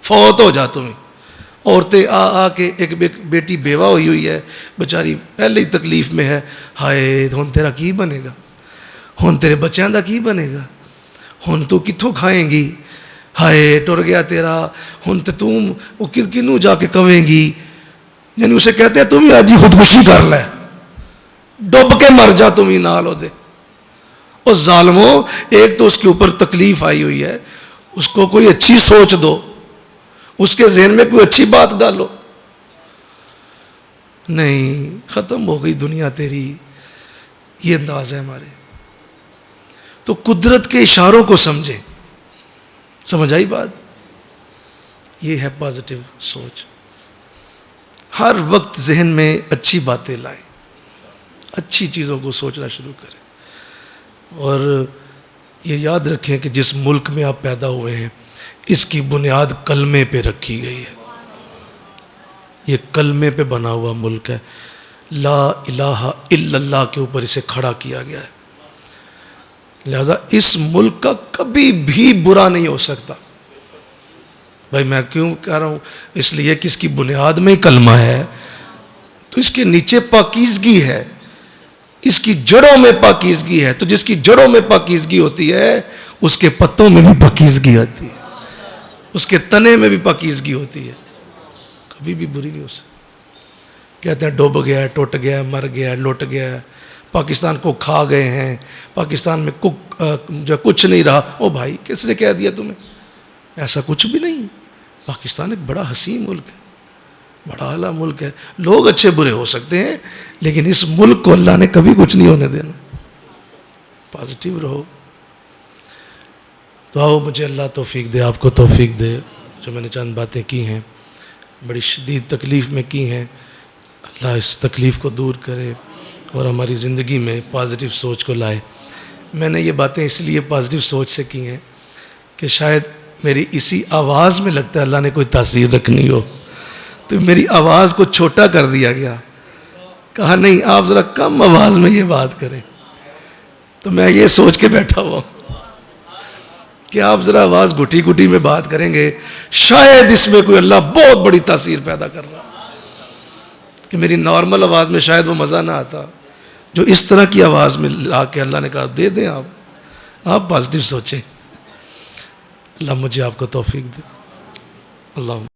فوت ہو جا تم ہی. عورتیں آ کے ایک بیٹی بیوہ ہوئی ہے بیچاری پہلے ہی تکلیف میں ہے، ہائے ہن تیرا کی بنے گا، ہن تیرے بچیاں دا کی بنے گا، ہن تو کتھوں کھائیں گی، ہائے ٹر گیا تیرا، ہن تے تم وہ کنوں جا کے کہیں گی. یعنی اسے کہتے ہیں تم ہی آج ہی خودکشی کر لے، ڈب کے مر جا تم ہی نال ہو دے. اور ظالموں، ایک تو اس کے اوپر تکلیف آئی ہوئی ہے، اس کو کوئی اچھی سوچ دو، اس کے ذہن میں کوئی اچھی بات ڈالو. نہیں، ختم ہو گئی دنیا تیری. یہ انداز ہے ہمارے. تو قدرت کے اشاروں کو سمجھیں. سمجھ آئی بات؟ یہ ہے پازیٹیو سوچ. ہر وقت ذہن میں اچھی باتیں لائیں، اچھی چیزوں کو سوچنا شروع کریں. اور یہ یاد رکھیں کہ جس ملک میں آپ پیدا ہوئے ہیں اس کی بنیاد کلمے پہ رکھی گئی ہے. یہ کلمے پہ بنا ہوا ملک ہے. لا الہ الا اللہ کے اوپر اسے کھڑا کیا گیا ہے. لہذا اس ملک کا کبھی بھی برا نہیں ہو سکتا. بھائی میں کیوں کہہ رہا ہوں؟ اس لیے کہ اس کی بنیاد میں کلمہ ہے تو اس کے نیچے پاکیزگی ہے، اس کی جڑوں میں پاکیزگی ہے. تو جس کی جڑوں میں پاکیزگی ہوتی ہے اس کے پتوں میں بھی پاکیزگی آتی ہے، اس کے تنے میں بھی پاکیزگی ہوتی ہے. کبھی بھی بری نہیں ہو سکتی. کہتے ہیں ڈوب گیا ہے، ٹوٹ گیا ہے، مر گیا ہے، لٹ گیا ہے، پاکستان کو کھا گئے ہیں، پاکستان میں جو کچھ نہیں رہا. او بھائی کس نے کہہ دیا تمہیں؟ ایسا کچھ بھی نہیں. پاکستان ایک بڑا حسین ملک ہے، بڑا اعلیٰ ملک ہے. لوگ اچھے برے ہو سکتے ہیں لیکن اس ملک کو اللہ نے کبھی کچھ نہیں ہونے دینا. پازیٹیو رہو. تو آؤ مجھے اللہ توفیق دے، آپ کو توفیق دے. جو میں نے چند باتیں کی ہیں بڑی شدید تکلیف میں کی ہیں، اللہ اس تکلیف کو دور کرے اور ہماری زندگی میں پازیٹیو سوچ کو لائے. میں نے یہ باتیں اس لیے پازیٹیو سوچ سے کی ہیں کہ شاید میری اسی آواز میں لگتا ہے اللہ نے کوئی تاثیر رکھنی ہو، تو میری آواز کو چھوٹا کر دیا گیا. کہا نہیں آپ ذرا کم آواز میں یہ بات کریں. تو میں یہ سوچ کے بیٹھا ہوا کہ آپ ذرا آواز گھٹی گھٹی میں بات کریں گے، شاید اس میں کوئی اللہ بہت بڑی تاثیر پیدا کر رہا کہ میری نارمل آواز میں شاید وہ مزہ نہ آتا جو اس طرح کی آواز میں لا کے اللہ نے کہا دے دیں. آپ پازیٹیو سوچیں. اللہ مجھے آپ کو توفیق دے. اللہ